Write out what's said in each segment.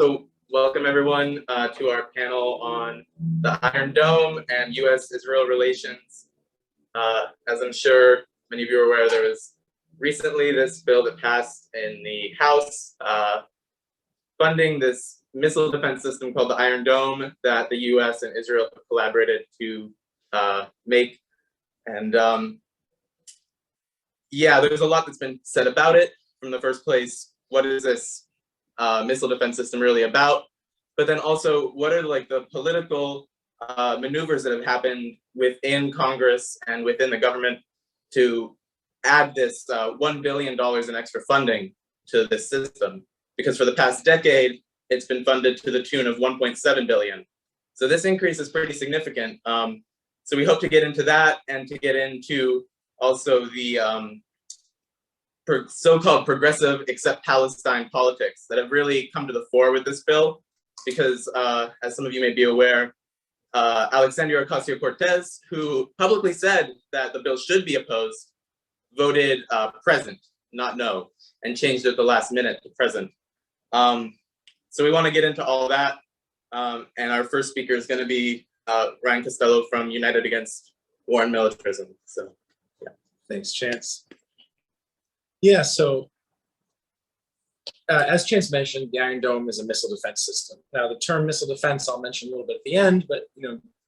So welcome everyone to our panel on the Iron Dome and U.S.-Israel relations. As I'm sure many of you are aware, there was recently this bill that passed in the House funding this missile defense system called the Iron Dome that the U.S. and Israel have collaborated to make. And yeah, there's a lot that's been said about it. From the first place, what is this missile defense system really about? But then also, what are like the political maneuvers that have happened within Congress and within the government to add this $1 billion in extra funding to this system? Because for the past decade, it's been funded to the tune of 1.7 billion. So this increase is pretty significant. So we hope to get into that and to get into also the so-called progressive accept Palestine politics that have really come to the fore with this bill, because as some of you may be aware, Alexandria Ocasio-Cortez, who publicly said that the bill should be opposed, voted present, not no, and changed it at the last minute to present. So we want to get into all of that. And our first speaker is going to be Ryan Costello from United Against War and Militarism. So, yeah. Thanks, Chance. Yeah, so as Chance mentioned, the Iron Dome is a missile defense system. Now, the term missile defense I'll mention a little bit at the end, but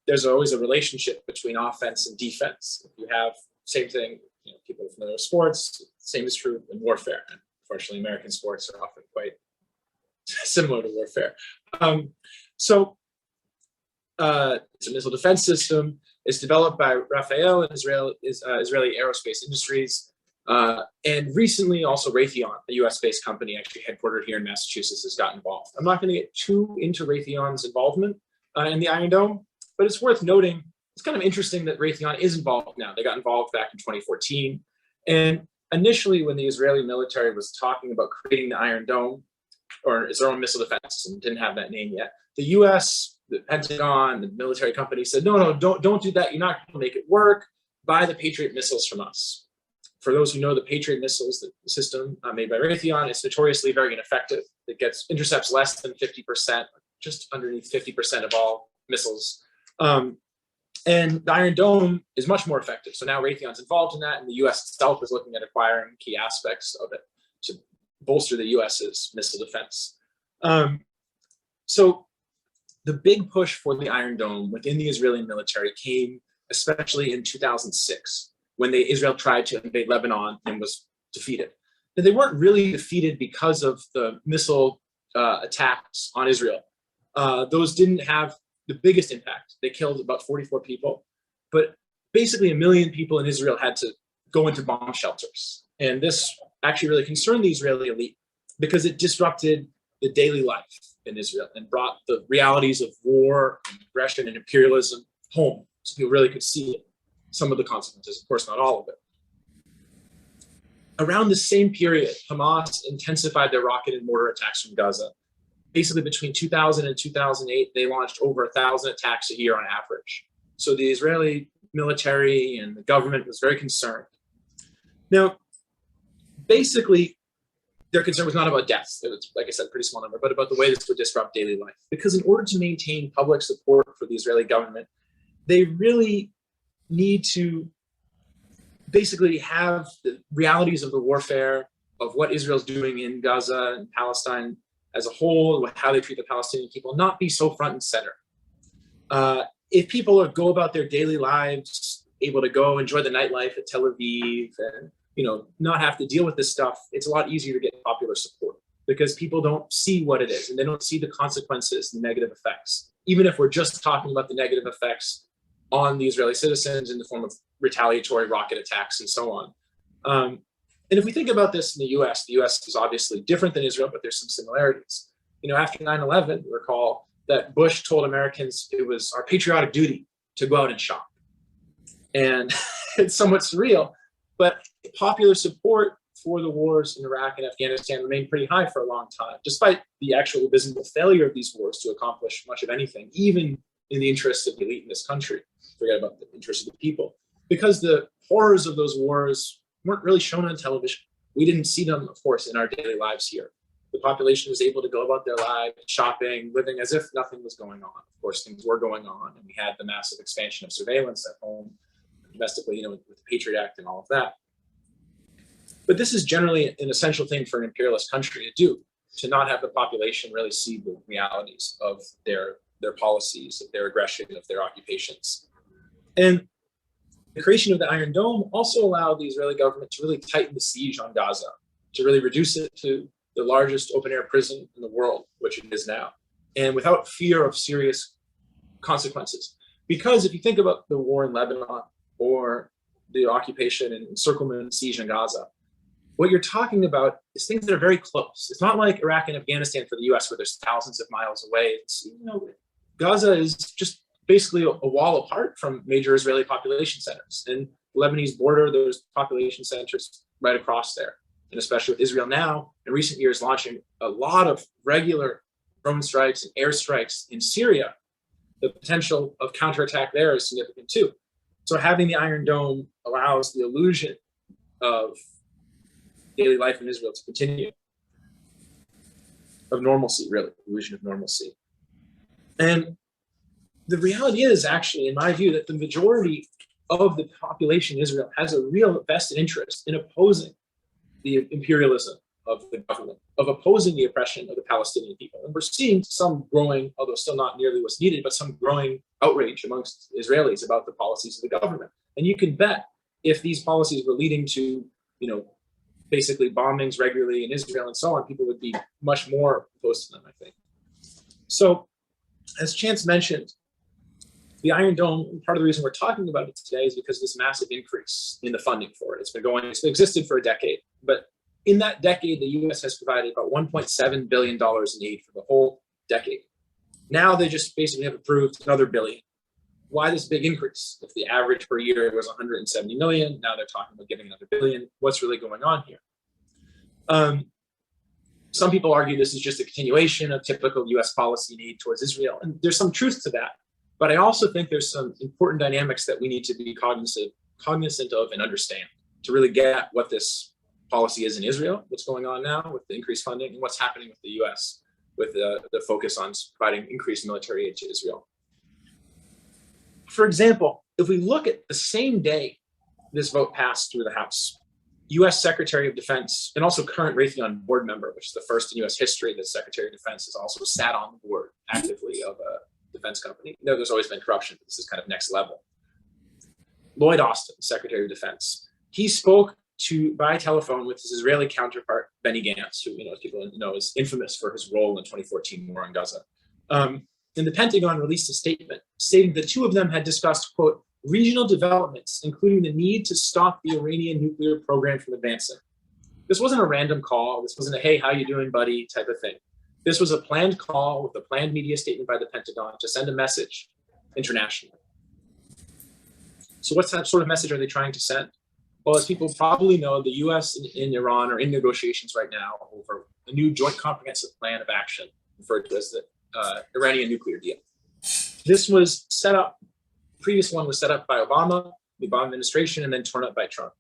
there's always a relationship between offense and defense. If you have same thing, people familiar with sports, same is true in warfare. And unfortunately, American sports are often quite similar to warfare. So it's a missile defense system. It's developed by Rafael and Israeli Aerospace Industries. And recently also Raytheon, a US-based company actually headquartered here in Massachusetts, has got involved. I'm not going to get too into Raytheon's involvement in the Iron Dome, but it's worth noting, it's kind of interesting that Raytheon is involved now. They got involved back in 2014. And initially when the Israeli military was talking about creating the Iron Dome, or its own missile defense system, didn't have that name yet, the US, the Pentagon, the military company said, no, don't do that. You're not going to make it work. Buy the Patriot missiles from us. For those who know the Patriot missiles, the system made by Raytheon, is notoriously very ineffective. It intercepts less than 50%, just underneath 50% of all missiles. And the Iron Dome is much more effective. So now Raytheon's involved in that, and the US itself is looking at acquiring key aspects of it to bolster the US's missile defense. So the big push for the Iron Dome within the Israeli military came especially in 2006. When Israel tried to invade Lebanon and was defeated. Now, they weren't really defeated because of the missile attacks on Israel. Those didn't have the biggest impact. They killed about 44 people, but basically 1 million people in Israel had to go into bomb shelters. And this actually really concerned the Israeli elite because it disrupted the daily life in Israel and brought the realities of war, and aggression, and imperialism home, so people really could see it. Some of the consequences, of course, not all of it. Around the same period, Hamas intensified their rocket and mortar attacks from Gaza. Basically, between 2000 and 2008, they launched over 1,000 attacks a year on average. So the Israeli military and the government was very concerned. Now, basically, their concern was not about deaths. It was, like I said, a pretty small number, but about the way this would disrupt daily life. Because in order to maintain public support for the Israeli government, they really need to basically have the realities of the warfare, of what Israel's doing in Gaza and Palestine as a whole, how they treat the Palestinian people, not be so front and center. If people go about their daily lives, able to go enjoy the nightlife at Tel Aviv and not have to deal with this stuff, it's a lot easier to get popular support because people don't see what it is and they don't see the consequences, the negative effects. Even if we're just talking about the negative effects on the Israeli citizens in the form of retaliatory rocket attacks and so on. And if we think about this in the US is obviously different than Israel, but there's some similarities. After 9/11, recall that Bush told Americans it was our patriotic duty to go out and shop. And it's somewhat surreal, but popular support for the wars in Iraq and Afghanistan remained pretty high for a long time, despite the actual visible failure of these wars to accomplish much of anything, even in the interests of the elite in this country. Forget about the interests of the people. Because the horrors of those wars weren't really shown on television. We didn't see them, of course, in our daily lives here. The population was able to go about their lives, shopping, living as if nothing was going on. Of course, things were going on, and we had the massive expansion of surveillance at home, domestically, with the Patriot Act and all of that. But this is generally an essential thing for an imperialist country to do, to not have the population really see the realities of their policies, of their aggression, of their occupations. And the creation of the Iron Dome also allowed the Israeli government to really tighten the siege on Gaza, to really reduce it to the largest open-air prison in the world, which it is now, and without fear of serious consequences. Because if you think about the war in Lebanon or the occupation and encirclement and siege in Gaza, what you're talking about is things that are very close. It's not like Iraq and Afghanistan for the US, where there's thousands of miles away. Gaza is just basically a wall apart from major Israeli population centers. And the Lebanese border, there's population centers right across there. And especially with Israel now, in recent years, launching a lot of regular drone strikes and airstrikes in Syria, the potential of counterattack there is significant too. So having the Iron Dome allows the illusion of daily life in Israel to continue, of normalcy, really, illusion of normalcy. And the reality is actually, in my view, that the majority of the population in Israel has a real vested interest in opposing the imperialism of the government, of opposing the oppression of the Palestinian people. And we're seeing some growing, although still not nearly what's needed, but some growing outrage amongst Israelis about the policies of the government. And you can bet if these policies were leading to, basically bombings regularly in Israel and so on, people would be much more opposed to them, I think. So, as Chance mentioned, the Iron Dome, part of the reason we're talking about it today is because of this massive increase in the funding for it. It's existed for a decade, but in that decade, the US has provided about $1.7 billion in aid for the whole decade. Now they just basically have approved another billion. Why this big increase? If the average per year was 170 million, now they're talking about giving another billion. What's really going on here? Some people argue this is just a continuation of typical US policy need towards Israel, and there's some truth to that. But I also think there's some important dynamics that we need to be cognizant of and understand to really get what this policy is in Israel, what's going on now with the increased funding, and what's happening with the US with the focus on providing increased military aid to Israel. For example, if we look at the same day this vote passed through the House, US Secretary of Defense, and also current Raytheon board member, which is the first in US history that Secretary of Defense has also sat on the board actively of a defense company. There's always been corruption, but this is kind of next level. Lloyd Austin, Secretary of Defense, he spoke by telephone with his Israeli counterpart, Benny Gantz, who, as people know, is infamous for his role in 2014 war on Gaza. And the Pentagon released a statement stating the two of them had discussed, quote, regional developments, including the need to stop the Iranian nuclear program from advancing. This wasn't a random call. This wasn't a, hey, how you doing, buddy, type of thing. This was a planned call with a planned media statement by the Pentagon to send a message internationally. So what sort of message are they trying to send? Well, as people probably know, the US and Iran are in negotiations right now over a new joint comprehensive plan of action, referred to as the Iranian nuclear deal. This was set up, previous one was set up by Obama, the Obama administration, and then torn up by Trump.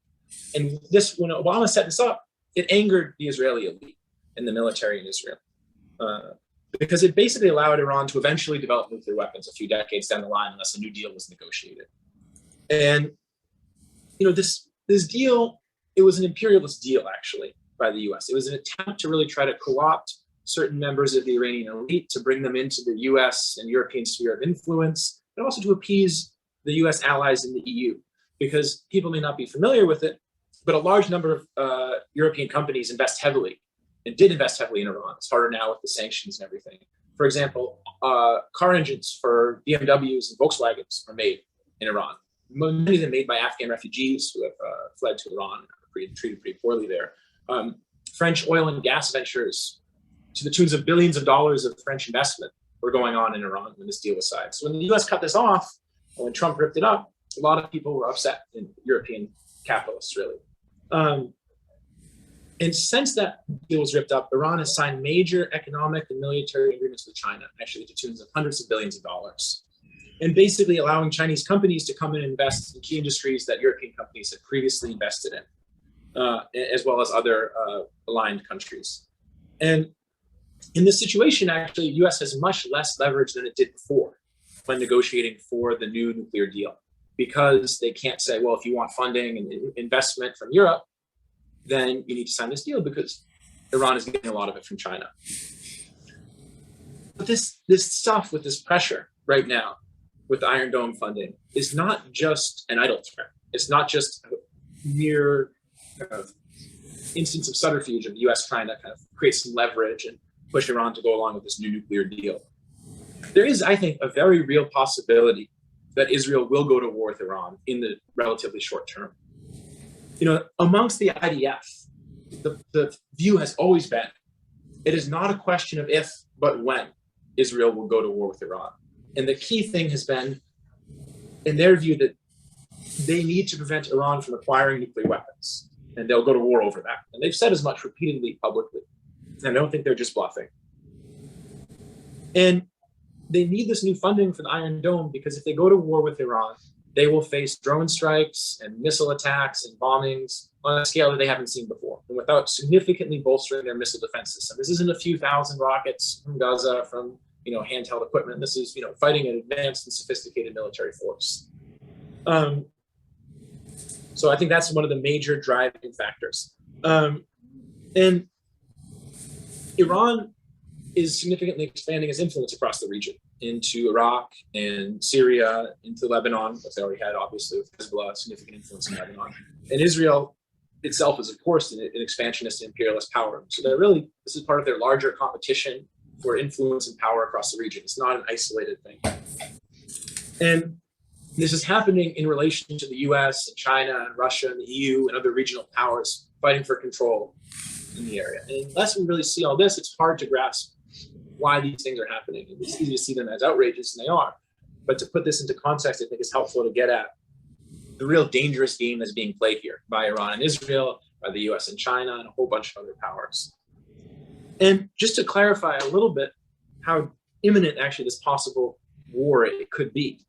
And this, when Obama set this up, it angered the Israeli elite and the military in Israel. Because it basically allowed Iran to eventually develop nuclear weapons a few decades down the line unless a new deal was negotiated. And, this deal, it was an imperialist deal, actually, by the US. It was an attempt to really try to co-opt certain members of the Iranian elite, to bring them into the US and European sphere of influence, but also to appease the US allies in the EU. Because people may not be familiar with it, but a large number of European companies invest heavily, and did invest heavily in Iran. It's harder now with the sanctions and everything. For example, car engines for BMWs and Volkswagens are made in Iran. Many of them made by Afghan refugees who have fled to Iran and are treated pretty poorly there. French oil and gas ventures to the tunes of billions of dollars of French investment were going on in Iran when this deal was signed. So when the US cut this off, when Trump ripped it up, a lot of people were upset, in European capitalists, really. And since that deal was ripped up, Iran has signed major economic and military agreements with China, actually to tunes of hundreds of billions of dollars. And basically allowing Chinese companies to come in and invest in key industries that European companies had previously invested in, as well as other aligned countries. And In this situation, actually, the US has much less leverage than it did before when negotiating for the new nuclear deal, because they can't say, well, if you want funding and investment from Europe, then you need to sign this deal because Iran is getting a lot of it from China. But this stuff with this pressure right now with the Iron Dome funding is not just an idle threat. It's not just a mere kind of instance of subterfuge of the US trying to kind of create some leverage and push Iran to go along with this new nuclear deal. There is, I think, a very real possibility that Israel will go to war with Iran in the relatively short term. You know, amongst the IDF, the view has always been, it is not a question of if, but when Israel will go to war with Iran. And the key thing has been, in their view, that they need to prevent Iran from acquiring nuclear weapons, and they'll go to war over that. And they've said as much repeatedly publicly. And I don't think they're just bluffing. And they need this new funding for the Iron Dome because if they go to war with Iran, they will face drone strikes and missile attacks and bombings on a scale that they haven't seen before, and without significantly bolstering their missile defense system. This isn't a few thousand rockets from Gaza, from handheld equipment. This is fighting an advanced and sophisticated military force. So I think that's one of the major driving factors. And Iran is significantly expanding its influence across the region into Iraq and Syria, into Lebanon, which they already had, obviously, with Hezbollah, significant influence in Lebanon. And Israel itself is, of course, an expansionist and imperialist power. So this is part of their larger competition for influence and power across the region. It's not an isolated thing. And this is happening in relation to the US and China and Russia and the EU and other regional powers fighting for control in the area. And unless we really see all this, it's hard to grasp why these things are happening. And it's easy to see them as outrageous, and they are. But to put this into context, I think is helpful to get at the real dangerous game that's being played here by Iran and Israel, by the US and China, and a whole bunch of other powers. And just to clarify a little bit how imminent actually this possible war it could be.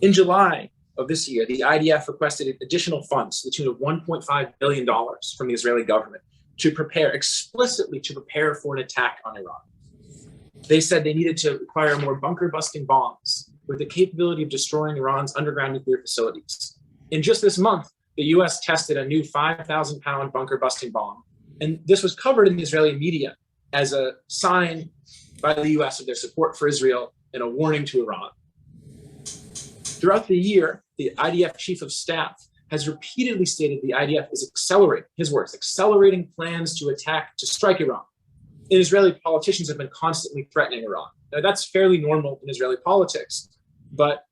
In July of this year, the IDF requested additional funds to the tune of $1.5 billion from the Israeli government explicitly to prepare for an attack on Iran. They said they needed to acquire more bunker-busting bombs with the capability of destroying Iran's underground nuclear facilities. In just this month, the US tested a new 5,000-pound bunker-busting bomb. And this was covered in the Israeli media as a sign by the US of their support for Israel and a warning to Iran. Throughout the year, the IDF chief of staff has repeatedly stated the IDF is accelerating plans to strike Iran. And Israeli politicians have been constantly threatening Iran. Now, that's fairly normal in Israeli politics, but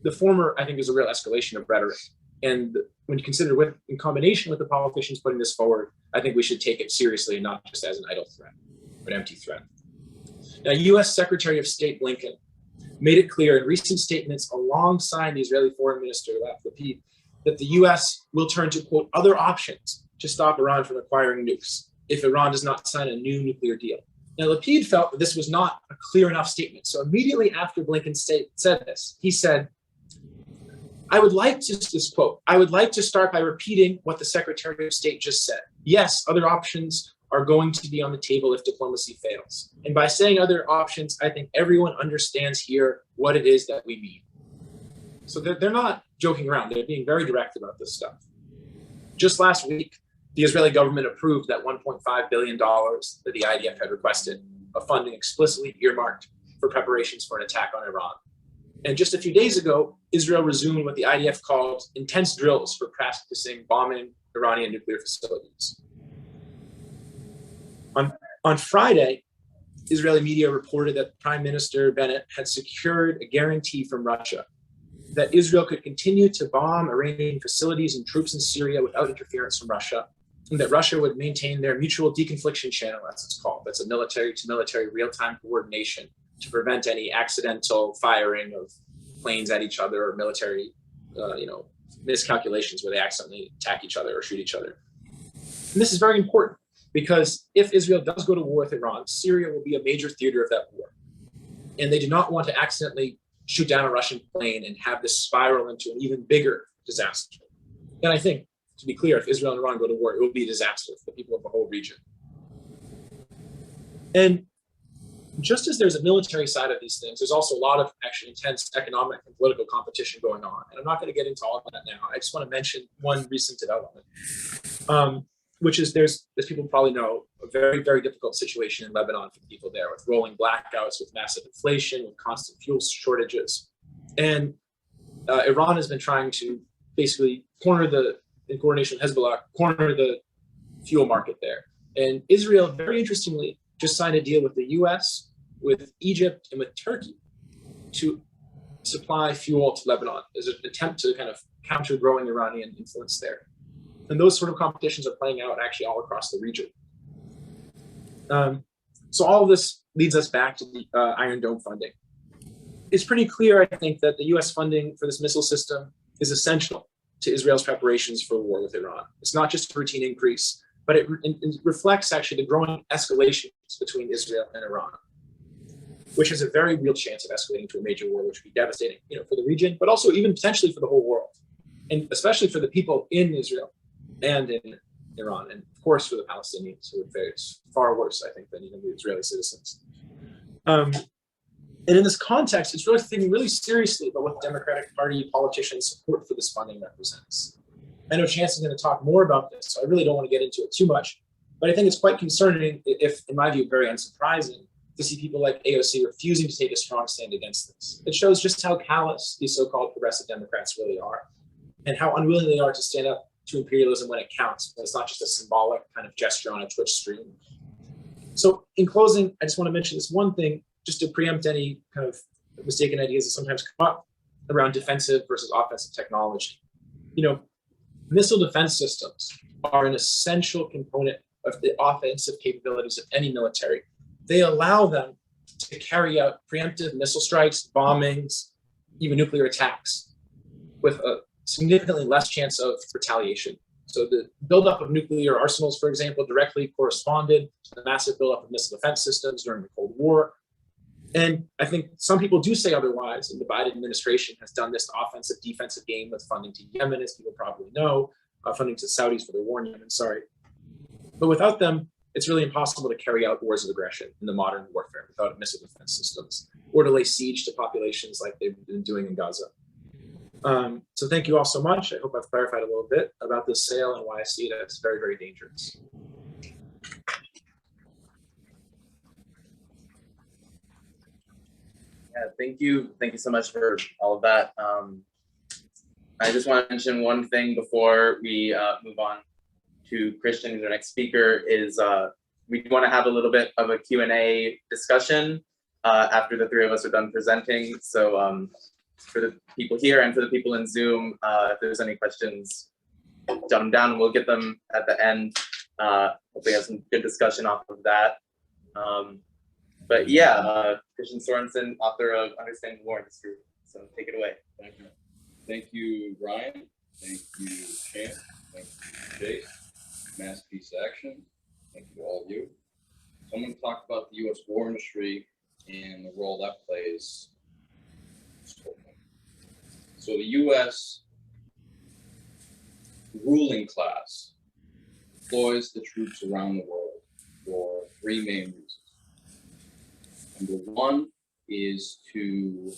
the former, I think, is a real escalation of rhetoric. And when you consider in combination with the politicians putting this forward, I think we should take it seriously and not just as an idle threat, but an empty threat. Now, US Secretary of State Blinken made it clear in recent statements alongside the Israeli Foreign Minister, Lapid, that the US will turn to, quote, other options to stop Iran from acquiring nukes if Iran does not sign a new nuclear deal. Now, Lapid felt that this was not a clear enough statement. So immediately after Blinken said this, he said, I would like to start by repeating what the Secretary of State just said. Yes, other options are going to be on the table if diplomacy fails. And by saying other options, I think everyone understands here what it is that we mean. So they're not joking around. They're being very direct about this stuff. Just last week, the Israeli government approved that $1.5 billion that the IDF had requested of funding explicitly earmarked for preparations for an attack on Iran. And just a few days ago, Israel resumed what the IDF called intense drills for practicing bombing Iranian nuclear facilities. On Friday, Israeli media reported that Prime Minister Bennett had secured a guarantee from Russia that Israel could continue to bomb Iranian facilities and troops in Syria without interference from Russia, and that Russia would maintain their mutual deconfliction channel, as it's called. That's a military-to-military real-time coordination to prevent any accidental firing of planes at each other or military, miscalculations where they accidentally attack each other or shoot each other. And this is very important because if Israel does go to war with Iran, Syria will be a major theater of that war. And they do not want to accidentally shoot down a Russian plane and have this spiral into an even bigger disaster. And I think, to be clear, if Israel and Iran go to war, it will be a disaster for the people of the whole region. And just as there's a military side of these things, there's also a lot of actually intense economic and political competition going on. And I'm not going to get into all of that now. I just want to mention one recent development, which is there's, as people probably know, a very, very difficult situation in Lebanon for people there, with rolling blackouts, with massive inflation, with constant fuel shortages. And Iran has been trying to basically in coordination with Hezbollah, corner the fuel market there. And Israel, very interestingly, just signed a deal with the US, with Egypt, and with Turkey to supply fuel to Lebanon as an attempt to kind of counter growing Iranian influence there. And those sort of competitions are playing out actually all across the region. So all of this leads us back to the Iron Dome funding. It's pretty clear, I think, that the US funding for this missile system is essential to Israel's preparations for war with Iran. It's not just a routine increase, but it reflects actually the growing escalations between Israel and Iran, which has a very real chance of escalating to a major war, which would be devastating, for the region, but also even potentially for the whole world, and especially for the people in Israel and in Iran, and of course for the Palestinians, who would fare far worse, I think, than even the Israeli citizens. And in this context, it's really thinking really seriously about what the Democratic Party politicians' support for this funding represents. I know Chance is going to talk more about this, so I really don't want to get into it too much. But I think it's quite concerning, if, in my view, very unsurprising, to see people like AOC refusing to take a strong stand against this. It shows just how callous these so-called progressive Democrats really are, and how unwilling they are to stand up to imperialism when it counts. When it's not just a symbolic kind of gesture on a Twitch stream. So in closing, I just want to mention this one thing, just to preempt any kind of mistaken ideas that sometimes come up around defensive versus offensive technology. Missile defense systems are an essential component of the offensive capabilities of any military. They allow them to carry out preemptive missile strikes, bombings, even nuclear attacks with a significantly less chance of retaliation. So the buildup of nuclear arsenals, for example, directly corresponded to the massive buildup of missile defense systems during the Cold War. And I think some people do say otherwise, and the Biden administration has done this offensive, defensive game with funding to Yemen, as people probably know, funding to Saudis for their war in Yemen, But without them, it's really impossible to carry out wars of aggression in the modern warfare without missile defense systems, or to lay siege to populations like they've been doing in Gaza. So thank you all so much. I hope I've clarified a little bit about this sale and why I see it as very, very dangerous. Yeah, thank you. Thank you so much for all of that. I just want to mention one thing before we move on to Christian, who's our next speaker, is we want to have a little bit of a Q&A discussion after the three of us are done presenting. So for the people here and for the people in Zoom, if there's any questions, jot them down and we'll get them at the end. Hopefully have some good discussion off of that. But yeah, Christian Sorensen, author of Understanding War Industry. So take it away. Thank you. Thank you, Ryan. Thank you, Chance. Thank you, Chase. Mass Peace Action. Thank you to all of you. So I'm going to talk about the U.S. war industry and the role that plays. So the U.S. ruling class deploys the troops around the world for three main reasons. Number one is to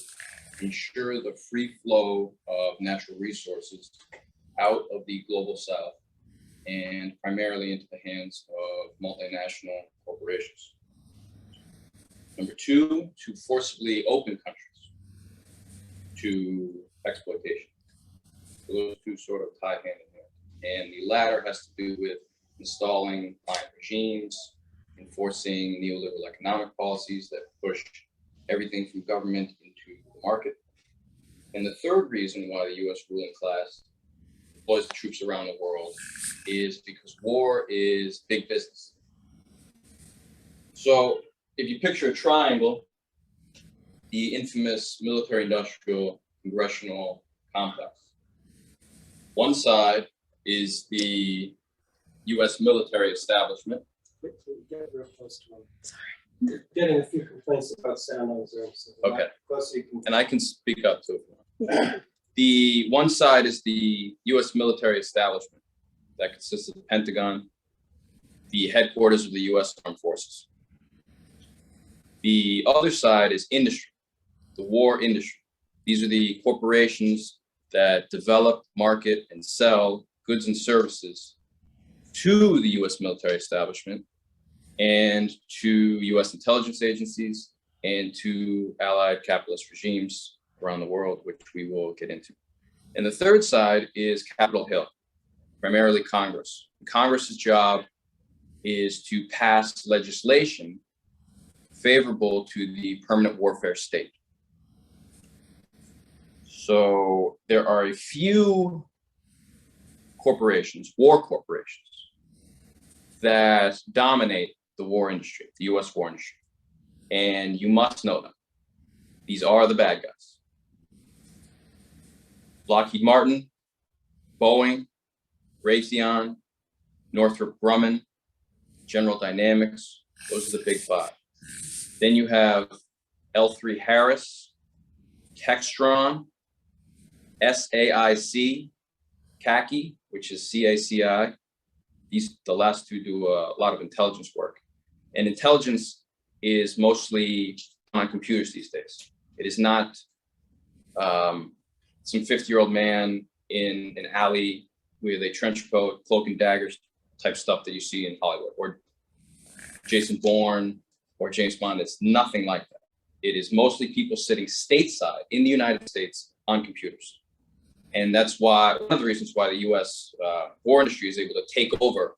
ensure the free flow of natural resources out of the global south and primarily into the hands of multinational corporations. Number two, to forcibly open countries to exploitation. So those two sort of tie hand in hand. And the latter has to do with installing client regimes, enforcing neoliberal economic policies that push everything from government into the market. And the third reason why the US ruling class deploys the troops around the world is because war is big business. So if you picture a triangle, the infamous military-industrial congressional complex. One side is the US military establishment. Get real close to him. Sorry. Getting a few complaints about sound on Zoom. So Okay. Close so you can... And I can speak up to it. The one side is the US military establishment that consists of the Pentagon, the headquarters of the US Armed Forces. The other side is industry, the war industry. These are the corporations that develop, market, and sell goods and services to the US military establishment and to US intelligence agencies and to allied capitalist regimes around the world, which we will get into. And the third side is Capitol Hill, primarily Congress. Congress's job is to pass legislation favorable to the permanent warfare state. So there are a few corporations, war corporations, that dominate the war industry, the US war industry. And you must know them. These are the bad guys. Lockheed Martin, Boeing, Raytheon, Northrop Grumman, General Dynamics, those are the big five. Then you have L3 Harris, Textron, SAIC, CACI, which is CACI. The last two do a lot of intelligence work. And intelligence is mostly on computers these days. It is not some 50-year-old man in an alley with a trench coat, cloak and daggers type stuff that you see in Hollywood, or Jason Bourne or James Bond. It's nothing like that. It is mostly people sitting stateside in the United States on computers. And that's why, one of the reasons why the US war industry is able to take over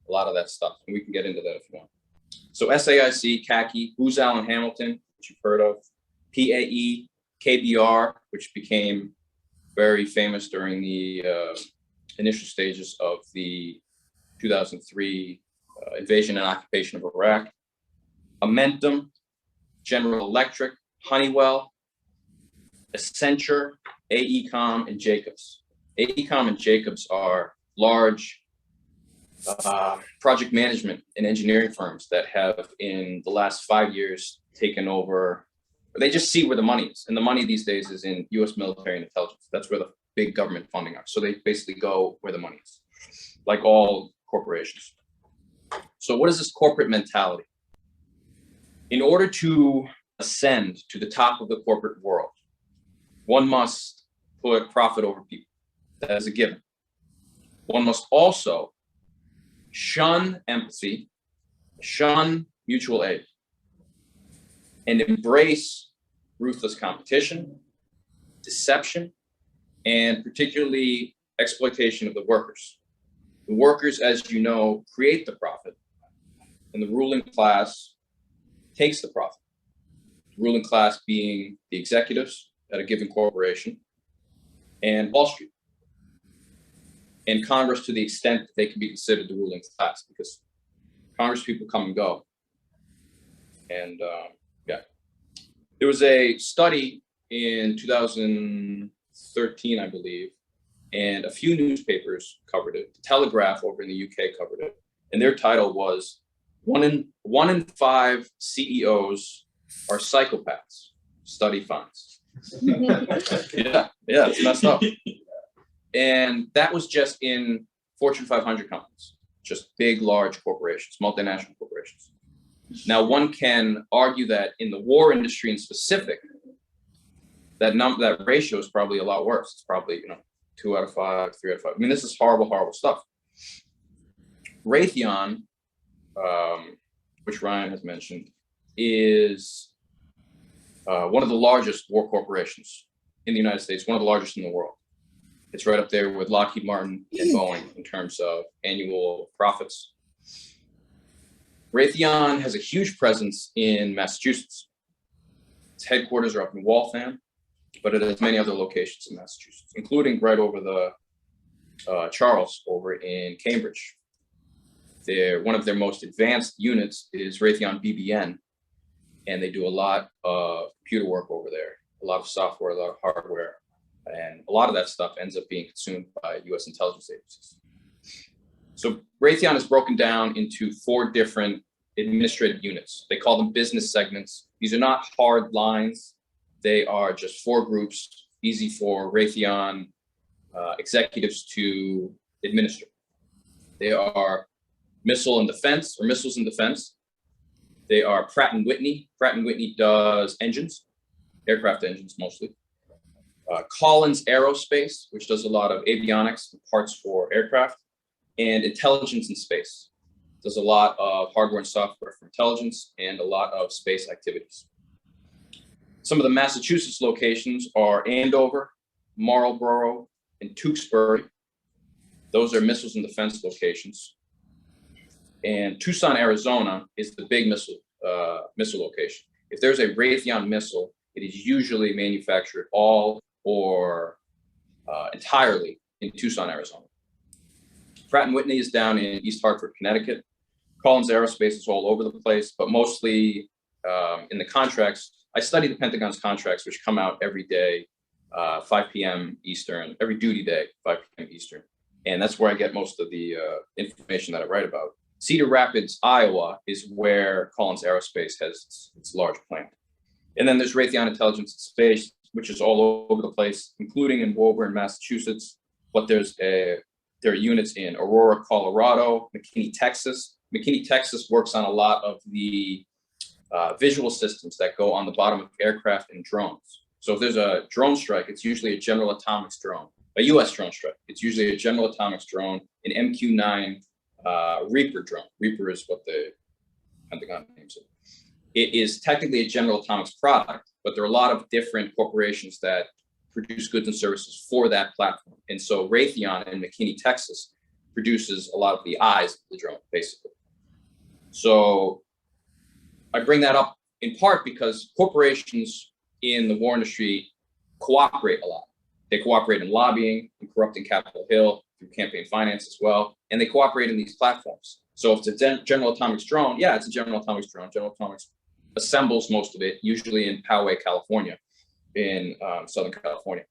a lot of that stuff. And we can get into that if you want. So SAIC, CACI, Booz Allen Hamilton, which you've heard of, PAE, KBR, which became very famous during the initial stages of the 2003 invasion and occupation of Iraq, Amentum, General Electric, Honeywell, Accenture, AECOM, and Jacobs. AECOM and Jacobs are large project management and engineering firms that have, in the last 5 years, taken over. They just see where the money is. And the money these days is in US military and intelligence. That's where the big government funding are. So they basically go where the money is, like all corporations. So what is this corporate mentality? In order to ascend to the top of the corporate world, one must put profit over people. That is a given. One must also shun empathy, shun mutual aid, and embrace ruthless competition, deception, and particularly exploitation of the workers. The workers, as you know, create the profit, and the ruling class takes the profit. The ruling class being the executives at a given corporation and Wall Street. And Congress, to the extent that they can be considered the ruling class, because Congress people come and go. And yeah, there was a study in 2013, I believe, and a few newspapers covered it. The Telegraph over in the UK covered it, and their title was one in 5 CEOs are psychopaths. Study finds. yeah, it's messed up. And that was just in Fortune 500 companies, just big, large corporations, multinational corporations. Now, one can argue that in the war industry in specific, that ratio is probably a lot worse. It's probably 2 out of 5, 3 out of 5. I mean, this is horrible, horrible stuff. Raytheon, which Ryan has mentioned, is one of the largest war corporations in the United States, one of the largest in the world. It's right up there with Lockheed Martin and Boeing in terms of annual profits. Raytheon has a huge presence in Massachusetts. Its headquarters are up in Waltham, but it has many other locations in Massachusetts, including right over the Charles over in Cambridge. One of their most advanced units is Raytheon BBN, and they do a lot of computer work over there, a lot of software, a lot of hardware, and a lot of that stuff ends up being consumed by US intelligence agencies. So Raytheon is broken down into 4 different administrative units. They call them business segments. These are not hard lines. They are just 4 groups, easy for Raytheon executives to administer. They are missiles and defense, They are Pratt & Whitney. Pratt & Whitney does engines, aircraft engines mostly. Collins Aerospace, which does a lot of avionics and parts for aircraft. And Intelligence in Space does a lot of hardware and software for intelligence and a lot of space activities. Some of the Massachusetts locations are Andover, Marlborough, and Tewksbury. Those are missiles and defense locations. And Tucson, Arizona is the big missile location. If there's a Raytheon missile, it is usually manufactured all or entirely in Tucson, Arizona. Pratt & Whitney is down in East Hartford, Connecticut. Collins Aerospace is all over the place, but mostly in the contracts. I study the Pentagon's contracts, which come out every day, 5 p.m. Eastern, every duty day, 5 p.m. Eastern. And that's where I get most of the information that I write about. Cedar Rapids, Iowa is where Collins Aerospace has its large plant. And then there's Raytheon Intelligence and Space, which is all over the place, including in Woburn, Massachusetts. But there are units in Aurora, Colorado, McKinney, Texas. McKinney, Texas works on a lot of the visual systems that go on the bottom of aircraft and drones. So if there's a drone strike, it's usually a General Atomics drone, a US drone strike. It's usually a General Atomics drone, an MQ-9 Reaper drone. Reaper is what the Pentagon names it. It is technically a General Atomics product, but there are a lot of different corporations that produce goods and services for that platform. And so Raytheon in McKinney, Texas produces a lot of the eyes of the drone, basically. So I bring that up in part because corporations in the war industry cooperate a lot. They cooperate in lobbying and corrupting Capitol Hill through campaign finance as well. And they cooperate in these platforms. So if it's a General Atomics drone, yeah, it's a General Atomics drone. General Atomics assembles most of it, usually in Poway, California, in Southern California.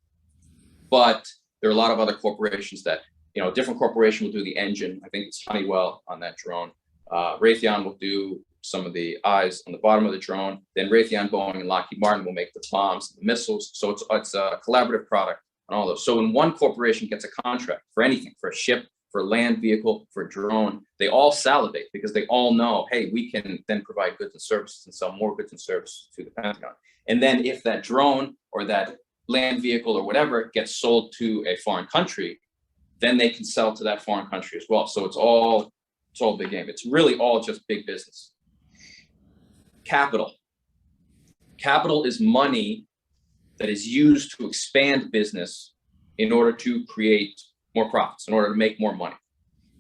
But there are a lot of other corporations that, a different corporation will do the engine. I think it's Honeywell on that drone. Raytheon will do some of the eyes on the bottom of the drone. Then Raytheon, Boeing, and Lockheed Martin will make the bombs, the missiles. So it's a collaborative product on all those. So when one corporation gets a contract for anything, for a ship, for a land vehicle, for a drone, they all salivate because they all know, hey, we can then provide goods and services and sell more goods and services to the Pentagon. And then if that drone or that land vehicle or whatever gets sold to a foreign country, then they can sell to that foreign country as well. So it's all big game. It's really all just big business. Capital. Capital is money that is used to expand business in order to create more profits, in order to make more money.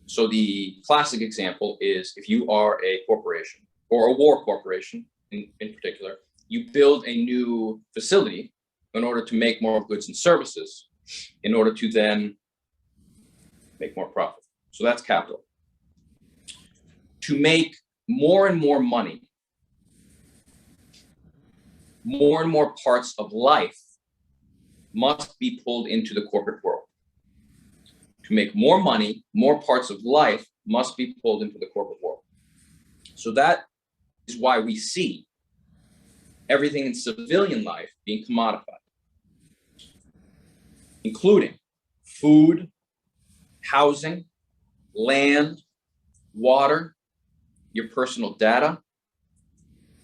So the classic example is if you are a corporation or a war corporation in particular, you build a new facility in order to make more goods and services in order to then make more profit. So that's capital. To make more and more money, more and more parts of life must be pulled into the corporate world. To make more money, more parts of life must be pulled into the corporate world. So that is why we see everything in civilian life being commodified, including food, housing, land, water, your personal data.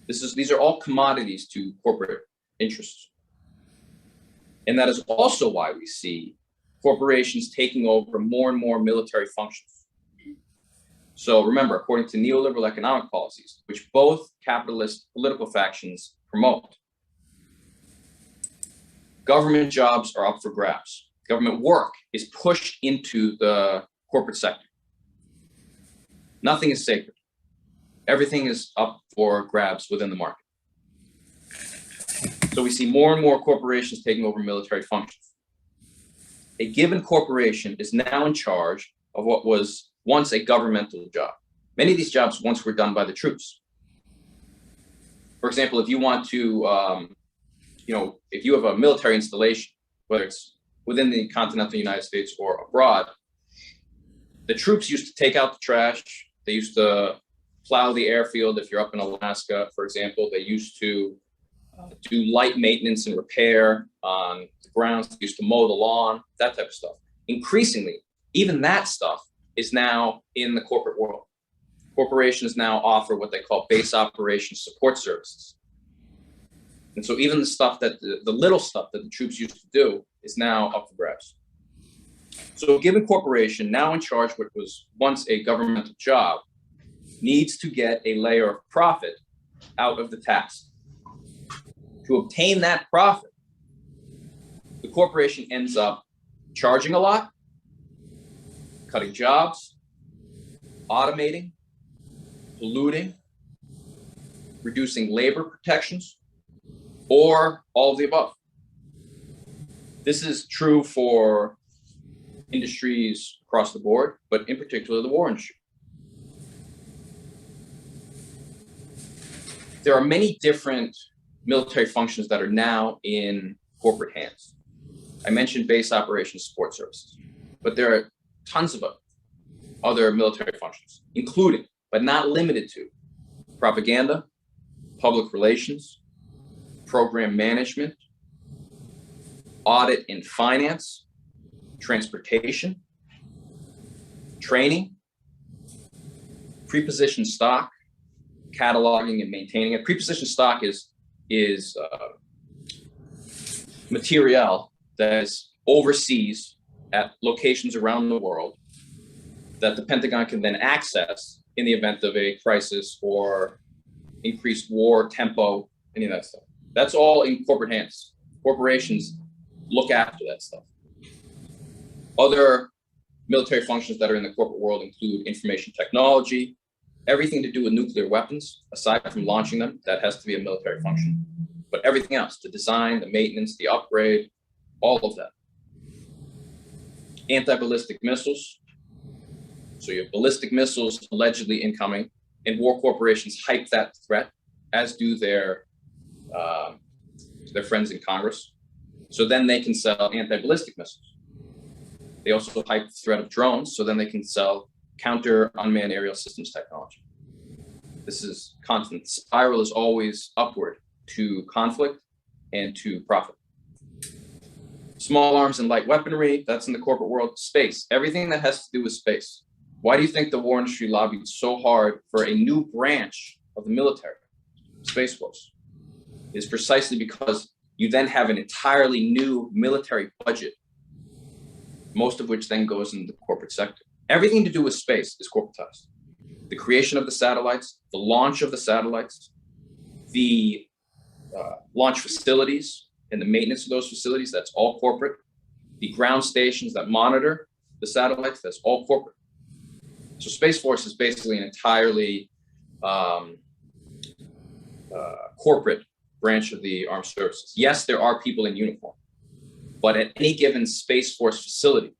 These are all commodities to corporate interests. And that is also why we see corporations taking over more and more military functions. So remember, according to neoliberal economic policies, which both capitalist political factions promote, government jobs are up for grabs. Government work is pushed into the corporate sector. Nothing is sacred. Everything is up for grabs within the market. So we see more and more corporations taking over military functions. A given corporation is now in charge of what was once a governmental job. Many of these jobs once were done by the troops. For example, if you want to, if you have a military installation, whether it's within the continental United States or abroad, the troops used to take out the trash. They used to plow the airfield. If you're up in Alaska, for example, they used to do light maintenance and repair on the grounds. They used to mow the lawn, that type of stuff. Increasingly, even that stuff is now in the corporate world. corporations now offer what they call base operations support services. And so even the stuff that the little stuff that the troops used to do is now up for grabs. So a given corporation now in charge, what was once a governmental job, needs to get a layer of profit out of the tax. To obtain that profit, the corporation ends up charging a lot, cutting jobs, automating, polluting, reducing labor protections, or all of the above. This is true for industries across the board, but in particular the war industry. There are many different military functions that are now in corporate hands. I mentioned base operations support services, but there are tons of other military functions, including, but not limited to, propaganda, public relations, program management, audit and finance, transportation, training, prepositioned stock, cataloging and maintaining it. Prepositioned stock is materiel that is overseas at locations around the world that the Pentagon can then access in the event of a crisis or increased war tempo, any of that stuff. That's all in corporate hands. Corporations look after that stuff. Other military functions that are in the corporate world include information technology, everything to do with nuclear weapons, aside from launching them, that has to be a military function. But everything else, the design, the maintenance, the upgrade, all of that. Anti-ballistic missiles. So you have ballistic missiles allegedly incoming, and war corporations hype that threat, as do their friends in Congress. So then they can sell anti-ballistic missiles. They also hype the threat of drones, so then they can sell counter unmanned aerial systems technology. This is constant. The spiral is always upward to conflict and to profit. Small arms and light weaponry, that's in the corporate world. Space, everything that has to do with space. Why do you think the war industry lobbied so hard for a new branch of the military, Space Force? Is precisely because you then have an entirely new military budget, most of which then goes into the corporate sector. Everything to do with space is corporatized. The creation of the satellites, the launch of the satellites, the launch facilities and the maintenance of those facilities, that's all corporate. The ground stations that monitor the satellites, that's all corporate. So Space Force is basically an entirely corporate branch of the armed services. Yes, there are people in uniform, but at any given Space Force facility,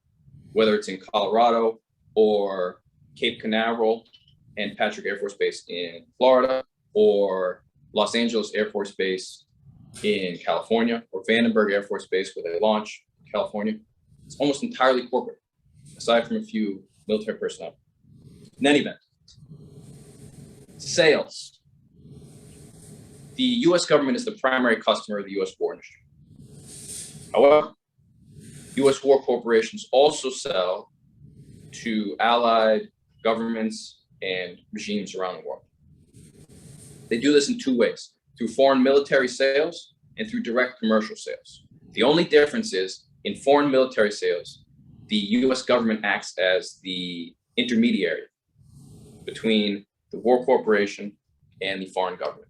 whether it's in Colorado or Cape Canaveral and Patrick Air Force Base in Florida, or Los Angeles Air Force Base in California, or Vandenberg Air Force Base where they launch in California, it's almost entirely corporate, aside from a few military personnel. In any event, sales. The US government is the primary customer of the US war industry. However, US war corporations also sell to allied governments and regimes around the world. They do this in two ways, through foreign military sales and through direct commercial sales. The only difference is in foreign military sales, the US government acts as the intermediary between the war corporation and the foreign government.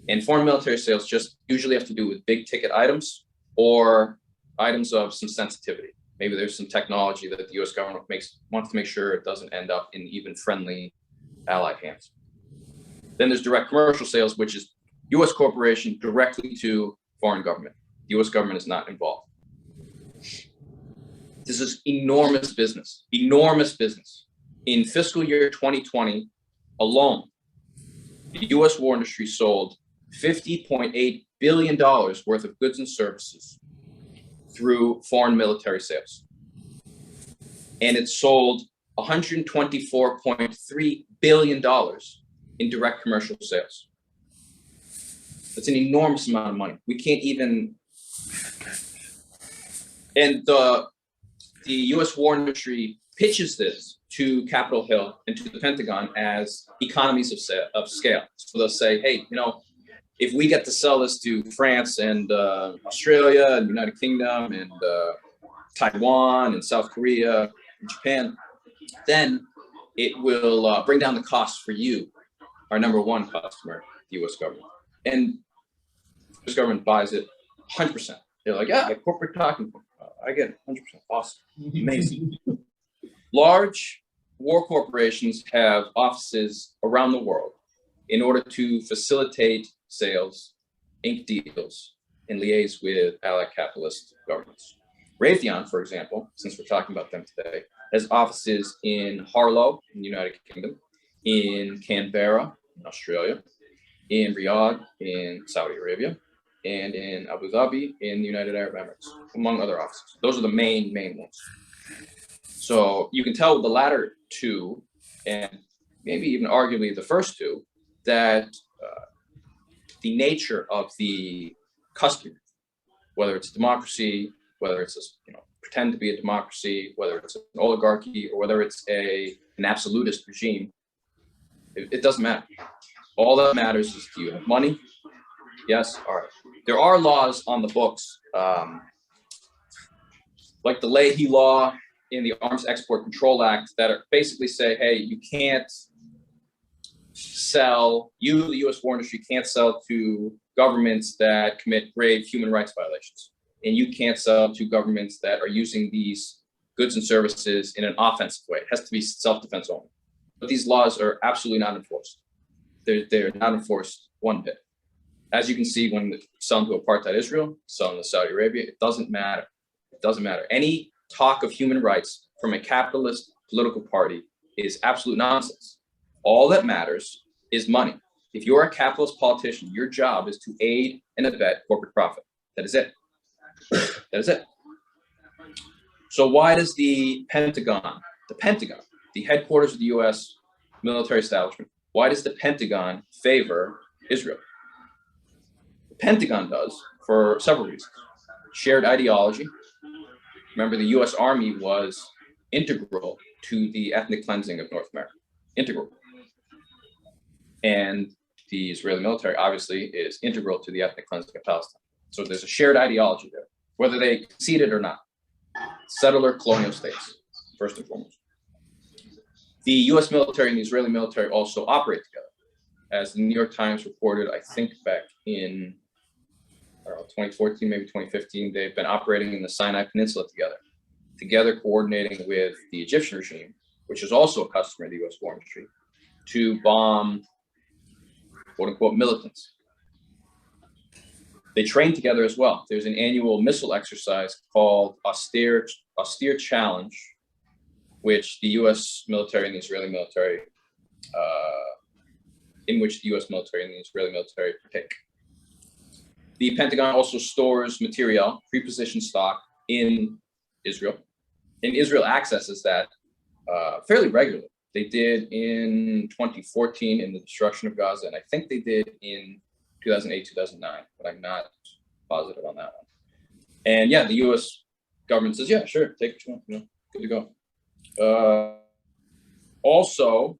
And foreign military sales just usually have to do with big ticket items or items of some sensitivity. Maybe there's some technology that the US government wants to make sure it doesn't end up in even friendly allied hands. Then there's direct commercial sales, which is US corporation directly to foreign government. The US government is not involved. This is enormous business, enormous business. In fiscal year 2020 alone, the US war industry sold $50.8 billion worth of goods and services through foreign military sales. And it sold $124.3 billion in direct commercial sales. That's an enormous amount of money. We can't even, and the US war industry pitches this to Capitol Hill and to the Pentagon as economies of scale. So they'll say, hey, if we get to sell this to France and Australia and United Kingdom and Taiwan and South Korea and Japan, then it will bring down the cost for you, our number one customer, the U.S. government. And the U.S. government buys it 100%. They're like, yeah, corporate talking. I get it, 100%. Awesome. Amazing. Large war corporations have offices around the world in order to facilitate sales, ink deals, and liaise with allied capitalist governments. Raytheon, for example, since we're talking about them today, has offices in Harlow in the United Kingdom, in Canberra in Australia, in Riyadh in Saudi Arabia, and in Abu Dhabi in the United Arab Emirates, among other offices. Those are the main ones. So you can tell with the latter two, and maybe even arguably the first two, that the nature of the customer, whether it's a democracy, whether it's pretend to be a democracy, whether it's an oligarchy, or whether it's an absolutist regime, it doesn't matter. All that matters is, do you have money? Yes. All right. There are laws on the books, like the Leahy Law in the Arms Export Control Act, that are basically say, hey, you can't sell, the U.S. war industry can't sell to governments that commit grave human rights violations. And you can't sell to governments that are using these goods and services in an offensive way. It has to be self-defense only. But these laws are absolutely not enforced. They're not enforced one bit. As you can see, when selling to apartheid Israel, selling to Saudi Arabia, it doesn't matter. It doesn't matter. Any talk of human rights from a capitalist political party is absolute nonsense. All that matters is money. If you're a capitalist politician, your job is to aid and abet corporate profit. That is it. That is it. So why does the Pentagon, the headquarters of the U.S. military establishment, why does the Pentagon favor Israel? The Pentagon does for several reasons. Shared ideology. Remember, the U.S. Army was integral to the ethnic cleansing of North America. Integral. And the Israeli military obviously is integral to the ethnic cleansing of Palestine. So there's a shared ideology there, whether they concede it or not. Settler colonial states, first and foremost. The U.S. military and the Israeli military also operate together. As the New York Times reported, I think back in 2014, maybe 2015, they've been operating in the Sinai Peninsula together coordinating with the Egyptian regime, which is also a customer of the U.S. war industry, to bomb, quote unquote, militants. They train together as well. There's an annual missile exercise called Austere Challenge, which the U.S. military and the Israeli military, partake. The Pentagon also stores material, pre-positioned stock in Israel, and Israel accesses that fairly regularly. They did in 2014 in the destruction of Gaza, and I think they did in 2008, 2009, but I'm not positive on that one. And yeah, the U.S. government says, yeah, sure, take what you want, good to go. Also,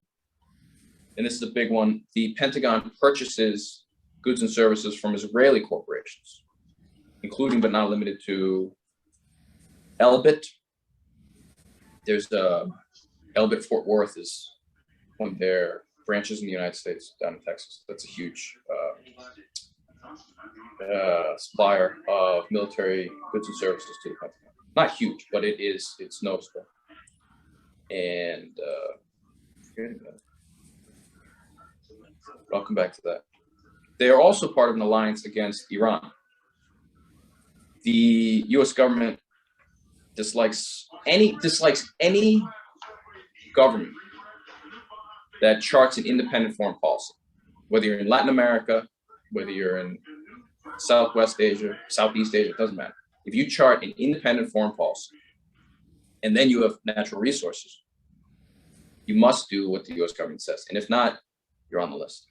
and this is a big one, the Pentagon purchases goods and services from Israeli corporations, including but not limited to Elbit. There's Elbit Fort Worth is one of their branches in the United States down in Texas. That's a huge supplier of military goods and services to the Pentagon. Not huge, but it's noticeable. And I'll come back to that. They are also part of an alliance against Iran. The U.S. government dislikes any government that charts an independent foreign policy, whether you're in Latin America, whether you're in Southwest Asia, Southeast Asia, it doesn't matter. If you chart an independent foreign policy, and then you have natural resources, you must do what the U.S. government says. And if not, you're on the list.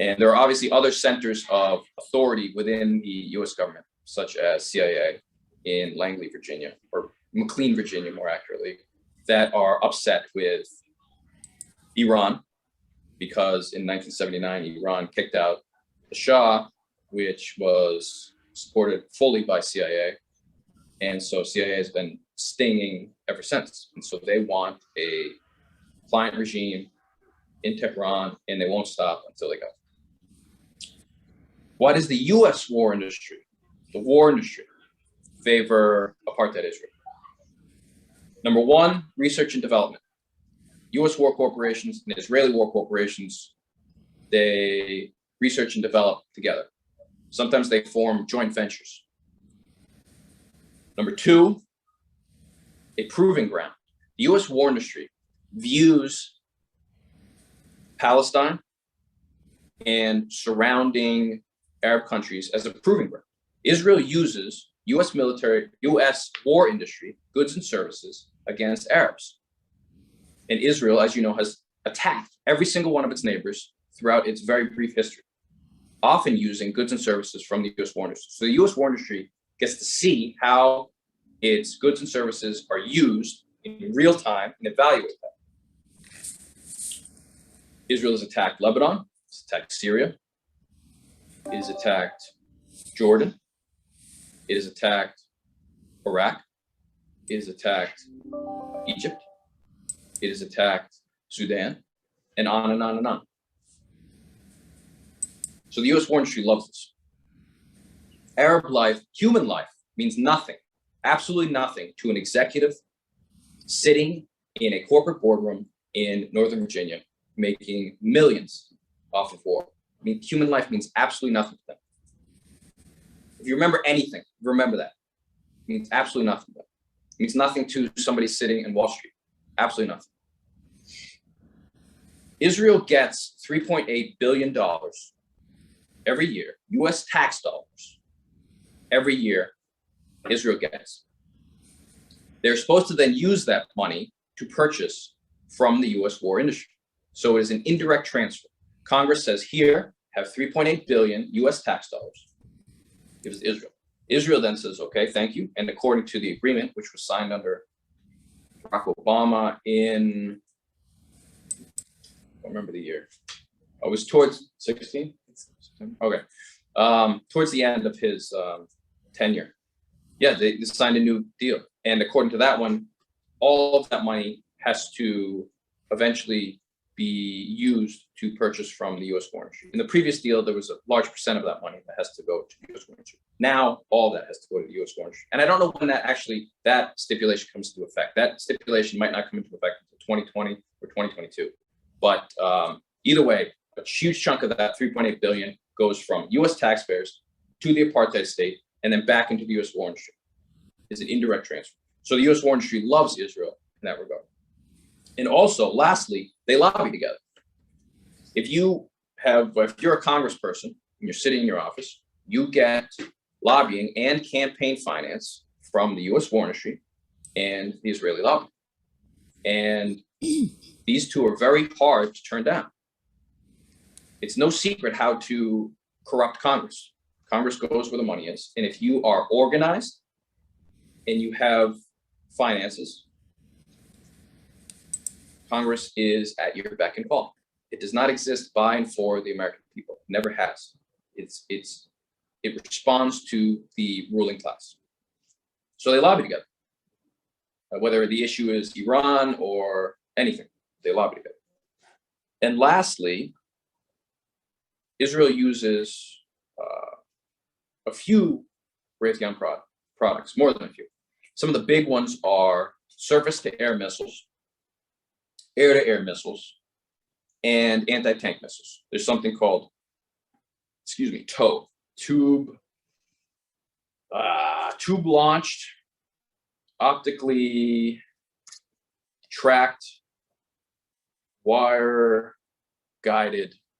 And there are obviously other centers of authority within the U.S. government, such as CIA in Langley, Virginia, or McLean, Virginia, more accurately, that are upset with Iran, because in 1979, Iran kicked out the Shah, which was supported fully by CIA. And so CIA has been stinging ever since. And so they want a client regime in Tehran, and they won't stop until they go. Why does the US war industry, the war industry, favor apartheid Israel? Number one, research and development. US war corporations and Israeli war corporations, they research and develop together. Sometimes they form joint ventures. Number two, a proving ground. The US war industry views Palestine and surrounding Arab countries as a proving ground. Israel uses US military, US war industry, goods and services against Arabs. And Israel, as you know, has attacked every single one of its neighbors throughout its very brief history, often using goods and services from the US war industry. So the US war industry gets to see how its goods and services are used in real time and evaluate that. Israel has attacked Lebanon, it's attacked Syria, it has attacked Jordan, it has attacked Iraq, it has attacked Egypt, it has attacked Sudan, and on and on and on. So the US war industry loves this. Arab life, human life, means nothing, absolutely nothing to an executive sitting in a corporate boardroom in Northern Virginia, making millions off of war. I mean, human life means absolutely nothing to them. If you remember anything, remember that. It means absolutely nothing to them. It means nothing to somebody sitting in Wall Street. Absolutely nothing. Israel gets $3.8 billion every year, US tax dollars, every year Israel gets. They're supposed to then use that money to purchase from the US war industry. So it is an indirect transfer. Congress says, here, have 3.8 billion US tax dollars. Gives to Israel. Israel then says, okay, thank you. And according to the agreement, which was signed under Barack Obama in, I don't remember the year. It was towards 16? Okay. Towards the end of his tenure. Yeah, they signed a new deal. And according to that one, all of that money has to eventually be used to purchase from the US war industry. In the previous deal, there was a large percent of that money that has to go to the US war industry. Now, all that has to go to the US war industry. And I don't know when that stipulation comes into effect. That stipulation might not come into effect until 2020 or 2022. But either way, a huge chunk of that 3.8 billion goes from US taxpayers to the apartheid state and then back into the US war industry. It's an indirect transfer. So the US war industry loves Israel in that regard. And also, lastly, they lobby together. If you're a congressperson and you're sitting in your office, you get lobbying and campaign finance from the US war industry and the Israeli lobby. And these two are very hard to turn down. It's no secret how to corrupt Congress. Congress goes where the money is. And if you are organized and you have finances, Congress is at your beck and call. It does not exist by and for the American people. It never has. It responds to the ruling class. So they lobby together. Whether the issue is Iran or anything, they lobby together. And lastly, Israel uses a few Raytheon products, more than a few. Some of the big ones are surface-to-air missiles, air-to-air missiles, and anti-tank missiles. There's something called, TOW, tube-launched, optically tracked, wire-guided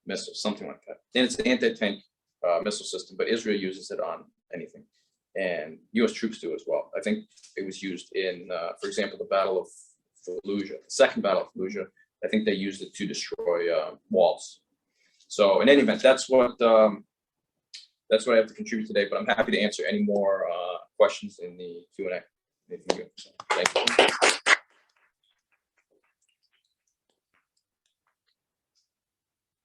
missiles, something like that. And it's an anti-tank missile system, but Israel uses it on anything. And US troops do as well. I think it was used in, for example, the Battle of Fallujah, the second Battle of Fallujah. I think they used it to destroy walls. So in any event, that's what I have to contribute today, but I'm happy to answer any more questions in the Q&A. Thank you.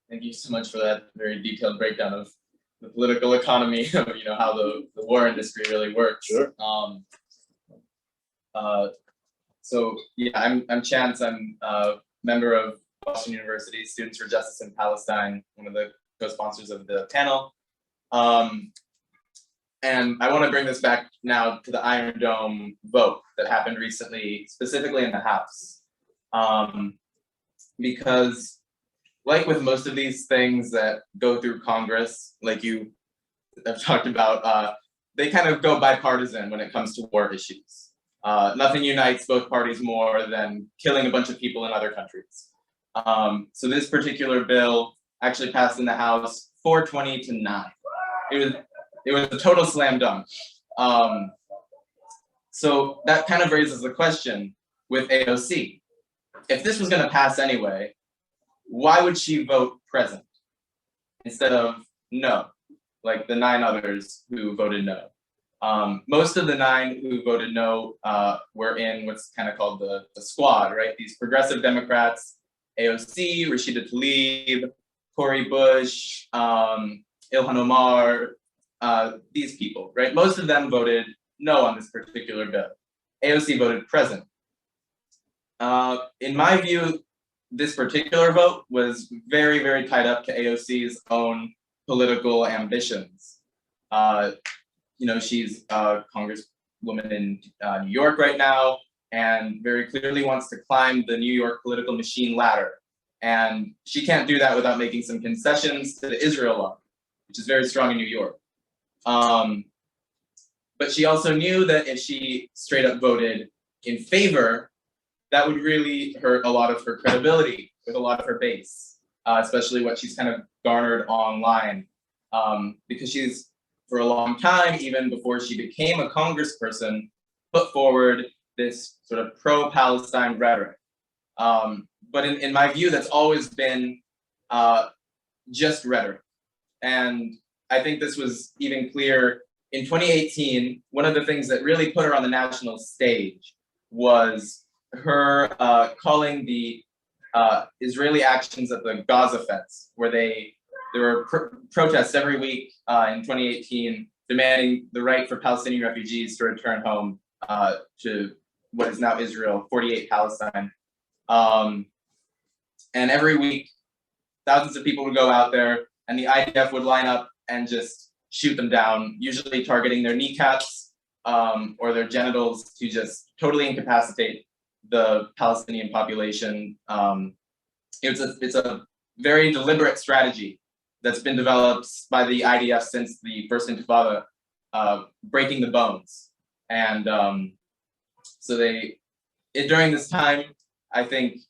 Thank you so much for that very detailed breakdown of the political economy of how the war industry really works. Sure. So yeah, I'm Chance. I'm a member of Boston University Students for Justice in Palestine, one of the co-sponsors of the panel. And I want to bring this back now to the Iron Dome vote that happened recently, specifically in the House. Because like with most of these things that go through Congress, like you have talked about, they kind of go bipartisan when it comes to war issues. Nothing unites both parties more than killing a bunch of people in other countries. So this particular bill actually passed in the House 420 to 9. It was a total slam dunk. So that kind of raises the question with AOC. If this was going to pass anyway, why would she vote present instead of no, like the 9 others who voted no? Most of the 9 who voted no were in what's kind of called the squad, right? These progressive Democrats, AOC, Rashida Tlaib, Cori Bush, Ilhan Omar, these people, right? Most of them voted no on this particular bill. AOC voted present. In my view, this particular vote was very, very tied up to AOC's own political ambitions. She's a congresswoman in New York right now, and very clearly wants to climb the New York political machine ladder. And she can't do that without making some concessions to the Israel law, which is very strong in New York. But she also knew that if she straight up voted in favor, that would really hurt a lot of her credibility with a lot of her base, especially what she's kind of garnered online. Because she's, for a long time, even before she became a congressperson, put forward this sort of pro-Palestine rhetoric. But in my view, that's always been just rhetoric. And I think this was even clear in 2018. One of the things that really put her on the national stage was her calling the Israeli actions at the Gaza fence, where there were protests every week in 2018 demanding the right for Palestinian refugees to return home to what is now Israel, 48 Palestine. And every week, thousands of people would go out there, and the IDF would line up and just shoot them down, usually targeting their kneecaps or their genitals to just totally incapacitate the Palestinian population. It's a very deliberate strategy that's been developed by the IDF since the first Intifada, breaking the bones. And during this time, I think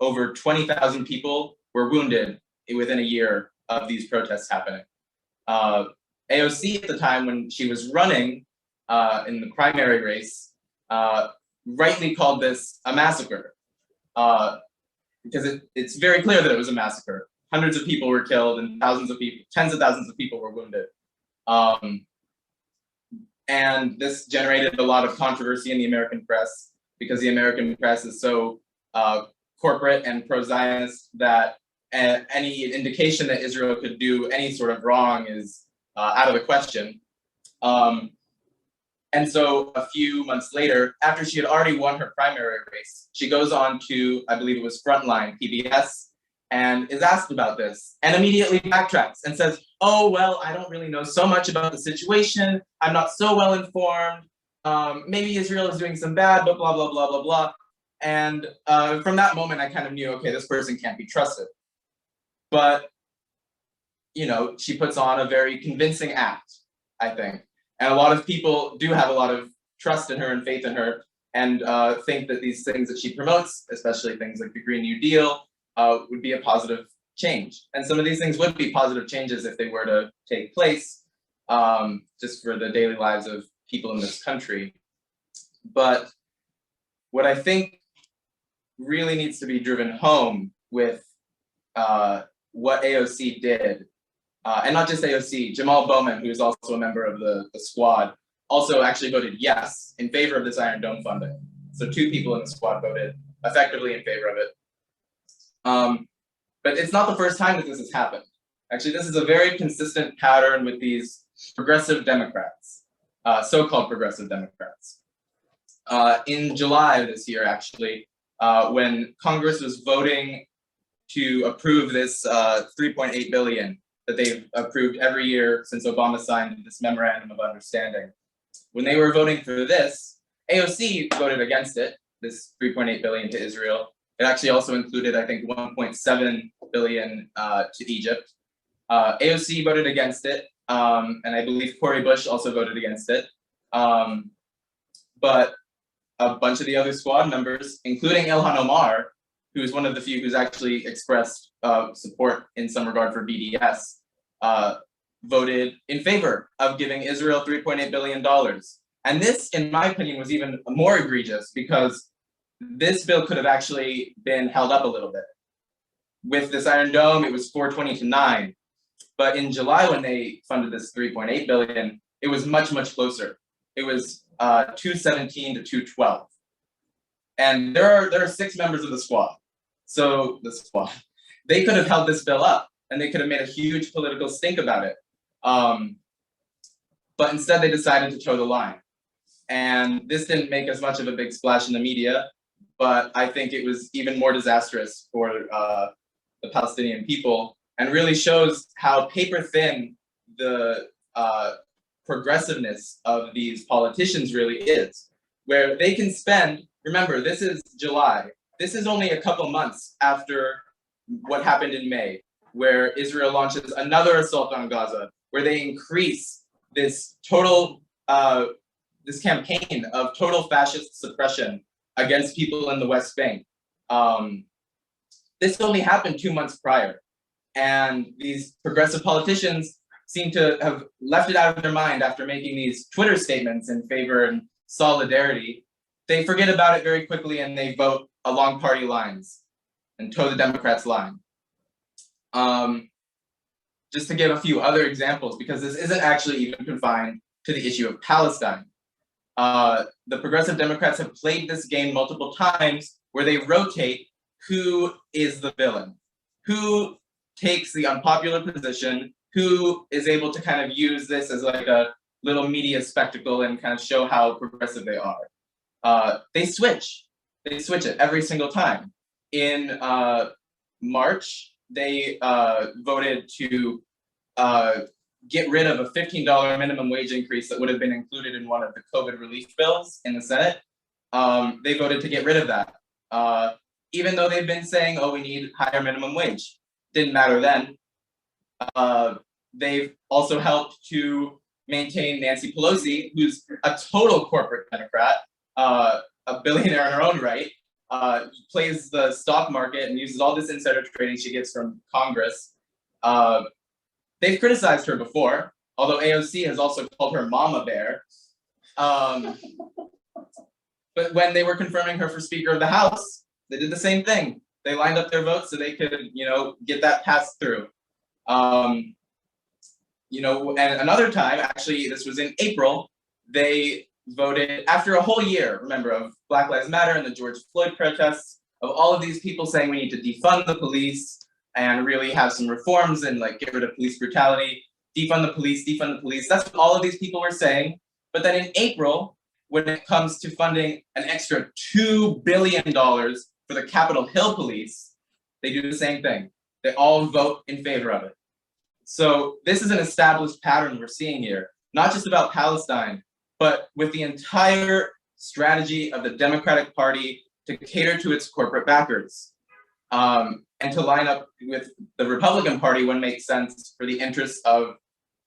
over 20,000 people were wounded within a year of these protests happening. AOC at the time, when she was running in the primary race, rightly called this a massacre, because it's very clear that it was a massacre. Hundreds of people were killed and tens of thousands of people were wounded. And this generated a lot of controversy in the American press, because the American press is so corporate and pro-Zionist that any indication that Israel could do any sort of wrong is out of the question. And so a few months later, after she had already won her primary race, she goes on to, I believe it was Frontline, PBS, and is asked about this, and immediately backtracks and says, oh, well, I don't really know so much about the situation. I'm not so well informed. Maybe Israel is doing some bad, but blah, blah, blah, blah, blah. And from that moment, I kind of knew, okay, this person can't be trusted. But, she puts on a very convincing act, I think. And a lot of people do have a lot of trust in her and faith in her, and think that these things that she promotes, especially things like the Green New Deal, would be a positive change. And some of these things would be positive changes if they were to take place, just for the daily lives of people in this country. But what I think really needs to be driven home with what AOC did, and not just AOC, Jamal Bowman, who is also a member of the squad, also actually voted yes in favor of this Iron Dome funding. So 2 people in the squad voted effectively in favor of it. But it's not the first time that this has happened. Actually, this is a very consistent pattern with these progressive Democrats, so-called progressive Democrats. In July of this year, actually, when Congress was voting to approve this 3.8 billion that they've approved every year since Obama signed this memorandum of understanding. When they were voting for this, AOC voted against it, this 3.8 billion to Israel. It actually also included, I think, 1.7 billion to Egypt. AOC voted against it, and I believe Cori Bush also voted against it. But a bunch of the other squad members, including Ilhan Omar, who is one of the few who's actually expressed support in some regard for BDS, voted in favor of giving Israel $3.8 billion. And this, in my opinion, was even more egregious because this bill could have actually been held up a little bit. With this Iron Dome, it was 420 to 9. But in July, when they funded this 3.8 billion, it was much, much closer. It was 217 to 212. And there are 6 members of the squad. So the squad, they could have held this bill up and they could have made a huge political stink about it. But instead they decided to toe the line. And this didn't make as much of a big splash in the media, but I think it was even more disastrous for the Palestinian people and really shows how paper thin the progressiveness of these politicians really is, where they can spend, remember, this is July. This is only a couple months after what happened in May, where Israel launches another assault on Gaza, where they increase this total, this campaign of total fascist suppression against people in the West Bank. This only happened 2 months prior. And these progressive politicians seem to have left it out of their mind after making these Twitter statements in favor and solidarity. They forget about it very quickly and they vote along party lines and toe the Democrats' line. Just to give a few other examples, because this isn't actually even confined to the issue of Palestine. The progressive Democrats have played this game multiple times where they rotate who is the villain, who takes the unpopular position, who is able to kind of use this as like a little media spectacle and kind of show how progressive they are. They switch it every single time. In March, they voted to get rid of a $15 minimum wage increase that would have been included in one of the COVID relief bills in the Senate. They voted to get rid of that. Even though they've been saying, oh, we need higher minimum wage. Didn't matter then. They've also helped to maintain Nancy Pelosi, who's a total corporate Democrat, a billionaire in her own right, plays the stock market and uses all this insider trading she gets from Congress. They've criticized her before, although AOC has also called her Mama Bear. But when they were confirming her for Speaker of the House, they did the same thing. They lined up their votes so they could, get that passed through. And another time, actually, this was in April, they voted, after a whole year, remember, of Black Lives Matter and the George Floyd protests, of all of these people saying we need to defund the police and really have some reforms and like get rid of police brutality, defund the police, defund the police. That's what all of these people were saying. But then in April, when it comes to funding an extra $2 billion for the Capitol Hill police, they do the same thing. They all vote in favor of it. So this is an established pattern we're seeing here, not just about Palestine, but with the entire strategy of the Democratic Party to cater to its corporate backers, and to line up with the Republican Party when it makes sense for the interests of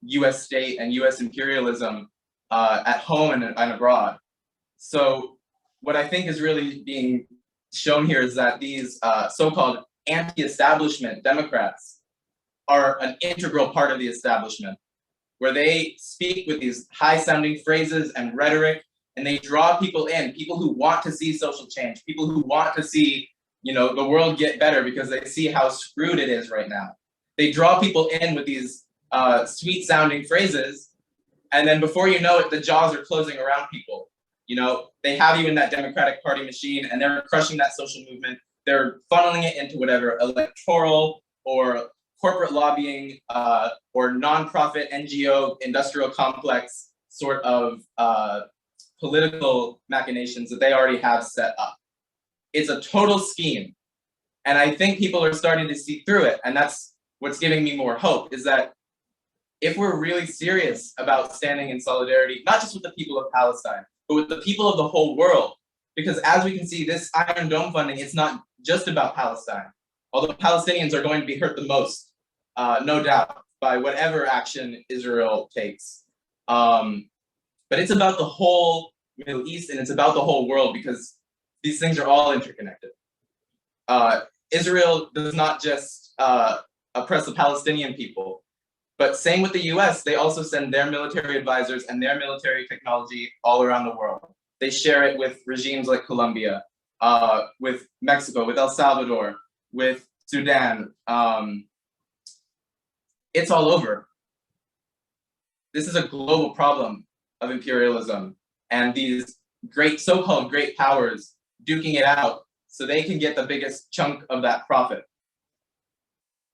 US state and US imperialism at home and abroad. So what I think is really being shown here is that these so-called anti-establishment Democrats are an integral part of the establishment, where they speak with these high-sounding phrases and rhetoric, and they draw people in, people who want to see social change, people who want to see, the world get better because they see how screwed it is right now. They draw people in with these sweet-sounding phrases, and then before you know it, the jaws are closing around people. They have you in that Democratic Party machine, and they're crushing that social movement. They're funneling it into whatever electoral or corporate lobbying or nonprofit NGO industrial complex sort of political machinations that they already have set up. It's a total scheme. And I think people are starting to see through it. And that's what's giving me more hope, is that if we're really serious about standing in solidarity, not just with the people of Palestine, but with the people of the whole world, because as we can see, this Iron Dome funding, it's not just about Palestine, although Palestinians are going to be hurt the most, no doubt, by whatever action Israel takes. But it's about the whole Middle East, and it's about the whole world, because these things are all interconnected. Israel does not just oppress the Palestinian people, but same with the US, they also send their military advisors and their military technology all around the world. They share it with regimes like Colombia, with Mexico, with El Salvador, with Sudan. It's all over. This is a global problem of imperialism and these great, so-called great powers duking it out so they can get the biggest chunk of that profit.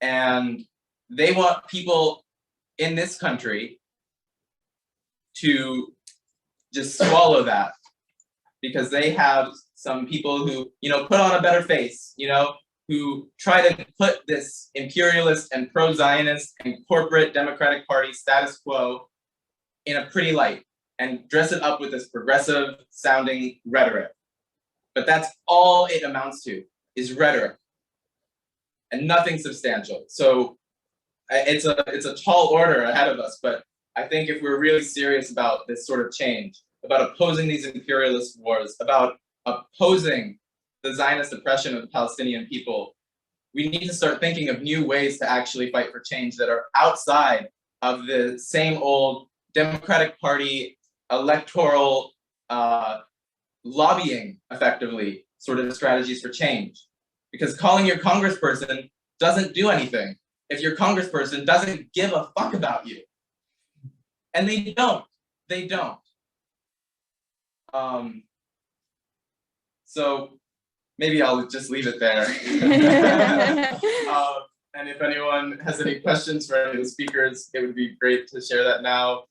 And they want people in this country to just swallow that, because they have some people who, put on a better face, who try to put this imperialist and pro-Zionist and corporate Democratic Party status quo in a pretty light and dress it up with this progressive sounding rhetoric. But that's all it amounts to, is rhetoric and nothing substantial. So it's a tall order ahead of us, but I think if we're really serious about this sort of change, about opposing these imperialist wars, about opposing the Zionist oppression of the Palestinian people, we need to start thinking of new ways to actually fight for change that are outside of the same old Democratic Party electoral lobbying, effectively, sort of strategies for change. Because calling your congressperson doesn't do anything if your congressperson doesn't give a fuck about you. And they don't. So maybe I'll just leave it there. And if anyone has any questions for any of the speakers, it would be great to share that now.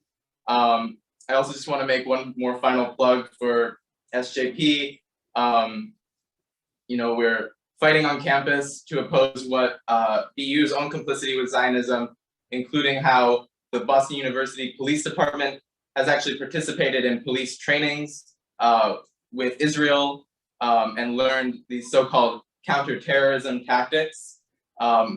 I also just want to make one more final plug for SJP. We're fighting on campus to oppose what BU's own complicity with Zionism, including how the Boston University Police Department has actually participated in police trainings with Israel and learned these so-called counterterrorism tactics.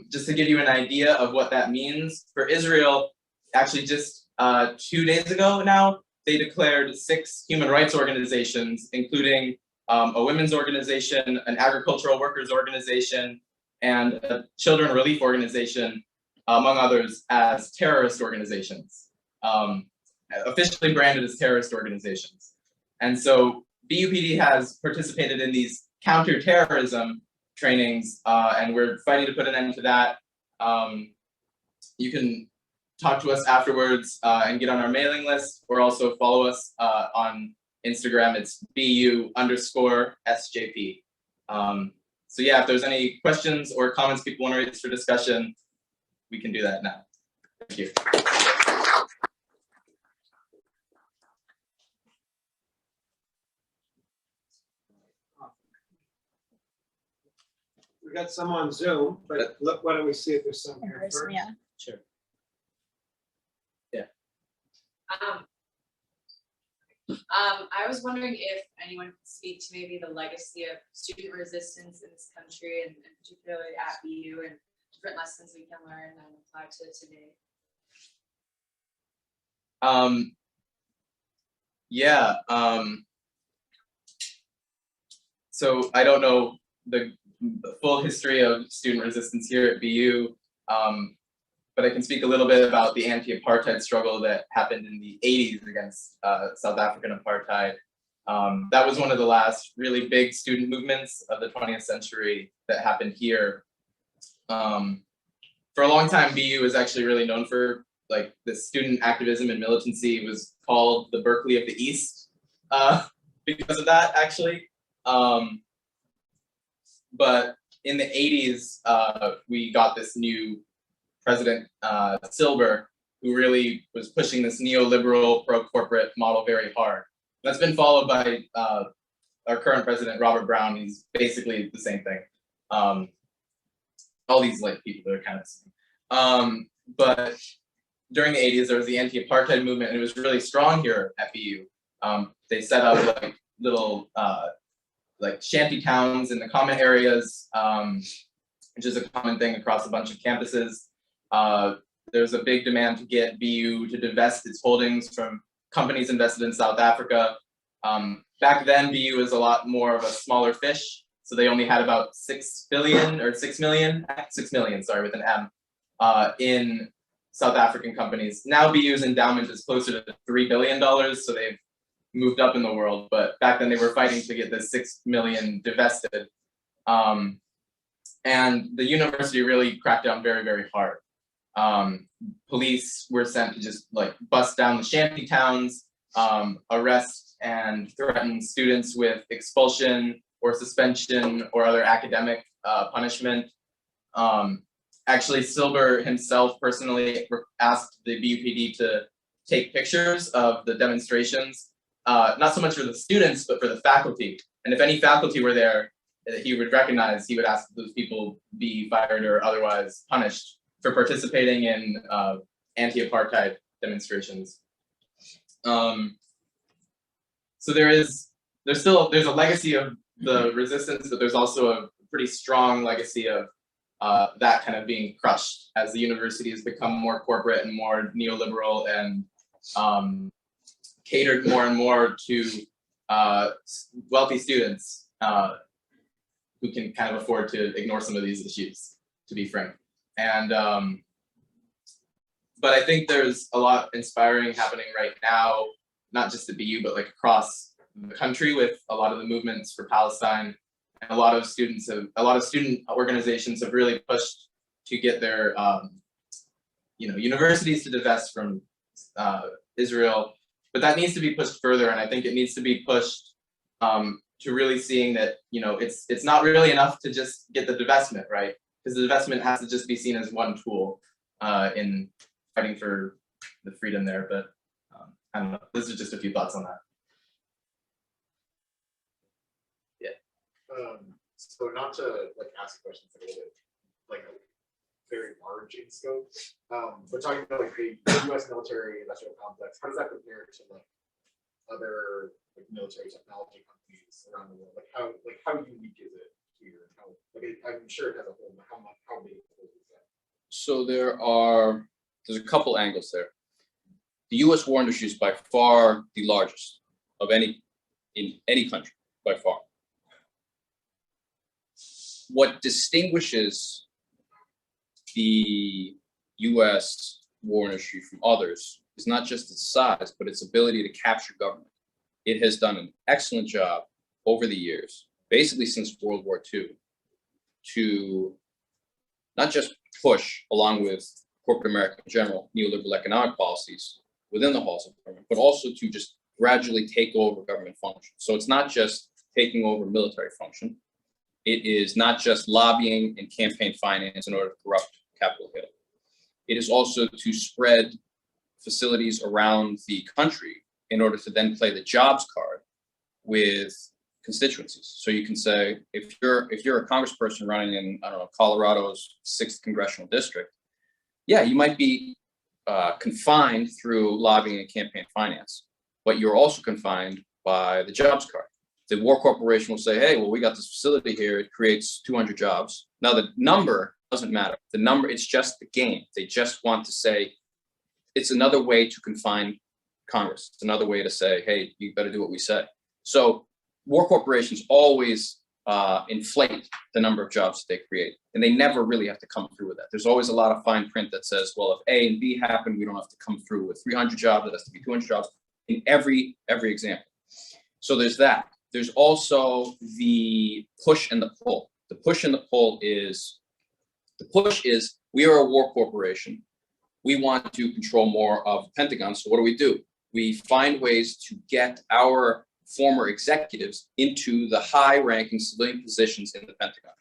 Just to give you an idea of what that means, for Israel, actually just 2 days ago now, they declared 6 human rights organizations, including a women's organization, an agricultural workers organization, and a children relief organization, among others, as terrorist organizations, officially branded as terrorist organizations. And so BUPD has participated in these counterterrorism trainings, and we're fighting to put an end to that. You can talk to us afterwards and get on our mailing list, or also follow us on Instagram. It's BU_SJP. So yeah, if there's any questions or comments people want to raise for discussion, we can do that now. Thank you. We got some on Zoom, but look, why don't we see if there's some here first? Yeah. Sure. I was wondering if anyone could speak to maybe the legacy of student resistance in this country, and particularly at BU, and different lessons we can learn and apply to today. So I don't know the full history of student resistance here at BU, but I can speak a little bit about the anti-apartheid struggle that happened in the 80s against South African apartheid. That was one of the last really big student movements of the 20th century that happened here. For a long time, BU was actually really known for like the student activism and militancy. It was called the Berkeley of the East because of that, actually. But in the 80s, we got this new president, Silber, who really was pushing this neoliberal pro-corporate model very hard. That's been followed by our current president, Robert Brown. He's basically the same thing. All these like people that are kind of the same. But during the 80s, there was the anti-apartheid movement, and it was really strong here at BU. They set up like little like shanty towns in the common areas, which is a common thing across a bunch of campuses. There's a big demand to get BU to divest its holdings from companies invested in South Africa. Back then, BU was a lot more of a smaller fish, so they only had about 6 billion or 6 million, 6 million, sorry, with an M, in South African companies. Now BU's endowment is closer to $3 billion, so they've moved up in the world, but back then they were fighting to get this 6 million divested. And the university really cracked down very, very hard. Police were sent to just like bust down the shanty towns, arrest and threaten students with expulsion or suspension or other academic punishment. Actually, Silber himself personally asked the BUPD to take pictures of the demonstrations, not so much for the students, but for the faculty. And if any faculty were there that he would recognize, he would ask that those people be fired or otherwise punished for participating in anti-apartheid demonstrations. So there's a legacy of the resistance, but there's also a pretty strong legacy of that kind of being crushed as the university has become more corporate and more neoliberal and catered more and more to wealthy students who can kind of afford to ignore some of these issues, to be frank. And but I think there's a lot inspiring happening right now, not just at BU, but like across the country with a lot of the movements for Palestine. And a lot of student organizations have really pushed to get their universities to divest from Israel. But that needs to be pushed further, and I think it needs to be pushed to really seeing that it's not really enough to just get the divestment, right? Because the divestment has to just be seen as one tool in fighting for the freedom there. But I don't know. This is just a few thoughts on that. So not to like ask questions a little bit like very large in scope, but talking about like the U.S. military industrial complex, how does that compare to like other like military technology companies around the world? Like how unique is it here? How, like I'm sure it has a whole. How big is that? So there's a couple angles there. The U.S. war industry is by far the largest of in any country, by far. What distinguishes the U.S. war industry from others is not just its size, but its ability to capture government. It has done an excellent job over the years, basically since World War II, to not just push, along with corporate America in general, neoliberal economic policies within the halls of government, but also to just gradually take over government functions. So it's not just taking over military function. It is not just lobbying and campaign finance in order to corrupt Capitol Hill. It is also to spread facilities around the country in order to then play the jobs card with constituencies. So you can say, if you're a congressperson running in, I don't know, Colorado's 6th congressional district, yeah, you might be confined through lobbying and campaign finance, but you're also confined by the jobs card. The War Corporation will say, hey, well, we got this facility here. It creates 200 jobs. Now, the number doesn't matter. The number, it's just the game. They just want to say, it's another way to confine Congress. It's another way to say, hey, you better do what we say. So war corporations always inflate the number of jobs that they create, and they never really have to come through with that. There's always a lot of fine print that says, well, if A and B happen, we don't have to come through with 300 jobs. It has to be 200 jobs in every example. So there's that. There's also the push and the pull. The push and the pull is, we are a war corporation. We want to control more of the Pentagon. So what do? We find ways to get our former executives into the high-ranking civilian positions in the Pentagon.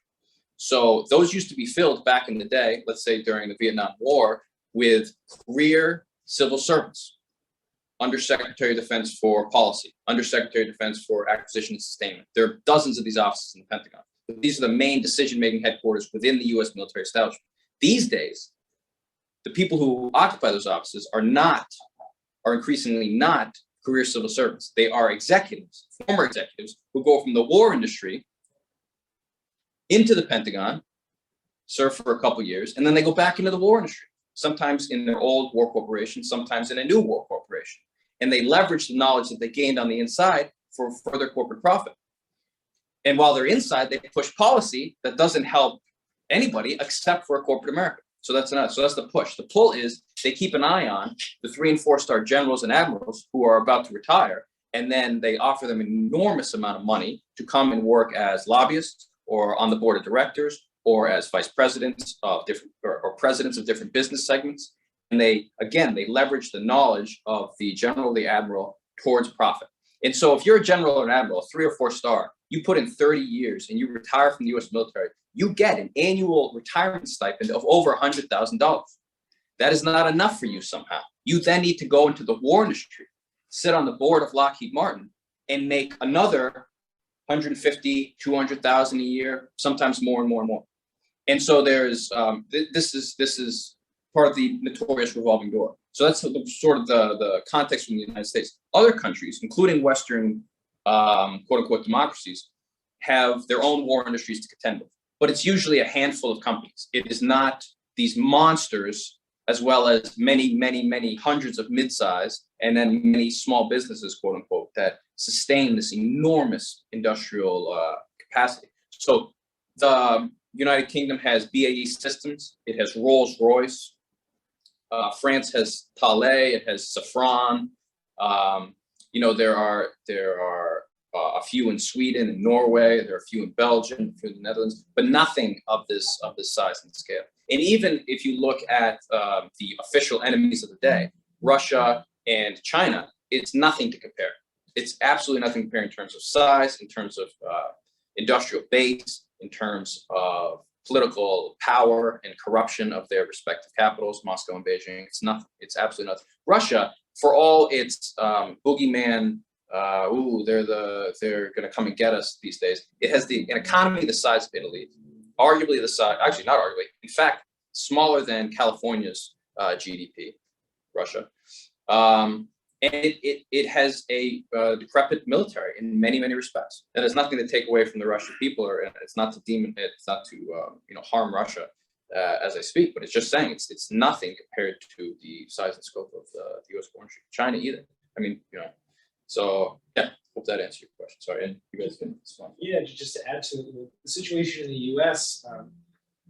So those used to be filled back in the day, let's say during the Vietnam War, with career civil servants, Undersecretary of Defense for Policy, Undersecretary of Defense for Acquisition and Sustainment. There are dozens of these offices in the Pentagon. But these are the main decision-making headquarters within the U.S. military establishment. These days, the people who occupy those offices are increasingly not career civil servants. They are executives, former executives, who go from the war industry into the Pentagon, serve for a couple years, and then they go back into the war industry, sometimes in their old war corporation, sometimes in a new war corporation. And they leverage the knowledge that they gained on the inside for further corporate profit. And while they're inside, they push policy that doesn't help anybody except for corporate America. So that's the push. The pull is they keep an eye on the 3- and 4-star generals and admirals who are about to retire, and then they offer them an enormous amount of money to come and work as lobbyists or on the board of directors or as vice presidents of different or presidents of different business segments. And they leverage the knowledge of the general or the admiral towards profit. And so if you're a general or an admiral, a 3- or 4-star, you put in 30 years and you retire from the US military, you get an annual retirement stipend of over $100,000. That is not enough for you somehow. You then need to go into the war industry, sit on the board of Lockheed Martin, and make another 150, 200,000 a year, sometimes more and more and more. And so there's this is part of the notorious revolving door. So that's sort of the context from the United States. Other countries, including Western quote unquote democracies, have their own war industries to contend with. But it's usually a handful of companies. It is not these monsters, as well as many, many, many hundreds of mid-size and then many small businesses, quote unquote, that sustain this enormous industrial capacity. So the United Kingdom has BAE Systems, it has Rolls-Royce, France has Thales, it has Safran. There are a few in Sweden and Norway. There are a few in Belgium, a few in the Netherlands, but nothing of this size and scale. And even if you look at the official enemies of the day, Russia and China, it's nothing to compare. It's absolutely nothing to compare in terms of size, in terms of industrial base, in terms of political power and corruption of their respective capitals, Moscow and Beijing. It's nothing. It's absolutely nothing. Russia, for all its boogeyman, they're going to come and get us these days. It has an economy the size of Italy, arguably the size, actually not arguably, in fact, smaller than California's GDP, Russia. And it has a decrepit military in many, many respects. That has nothing to take away from the Russian people, or it's not to harm Russia as I speak, but it's just saying it's nothing compared to the size and scope of the U.S. war industry. China either. I mean, so yeah, hope that answers your question. Sorry, and you guys can respond. Yeah, just to add to the situation in the U.S.,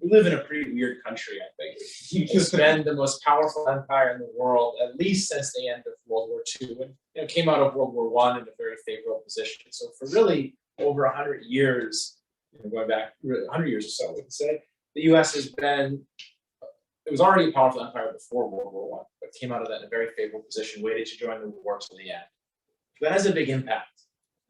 we live in a pretty weird country, I think. It's been the most powerful empire in the world, at least since the end of World War II, and came out of World War I in a very favorable position. So for really over 100 years, going back 100 years or so, we can say, the U.S. it was already a powerful empire before World War I, but came out of that in a very favorable position, waited to join the war till the end. That has a big impact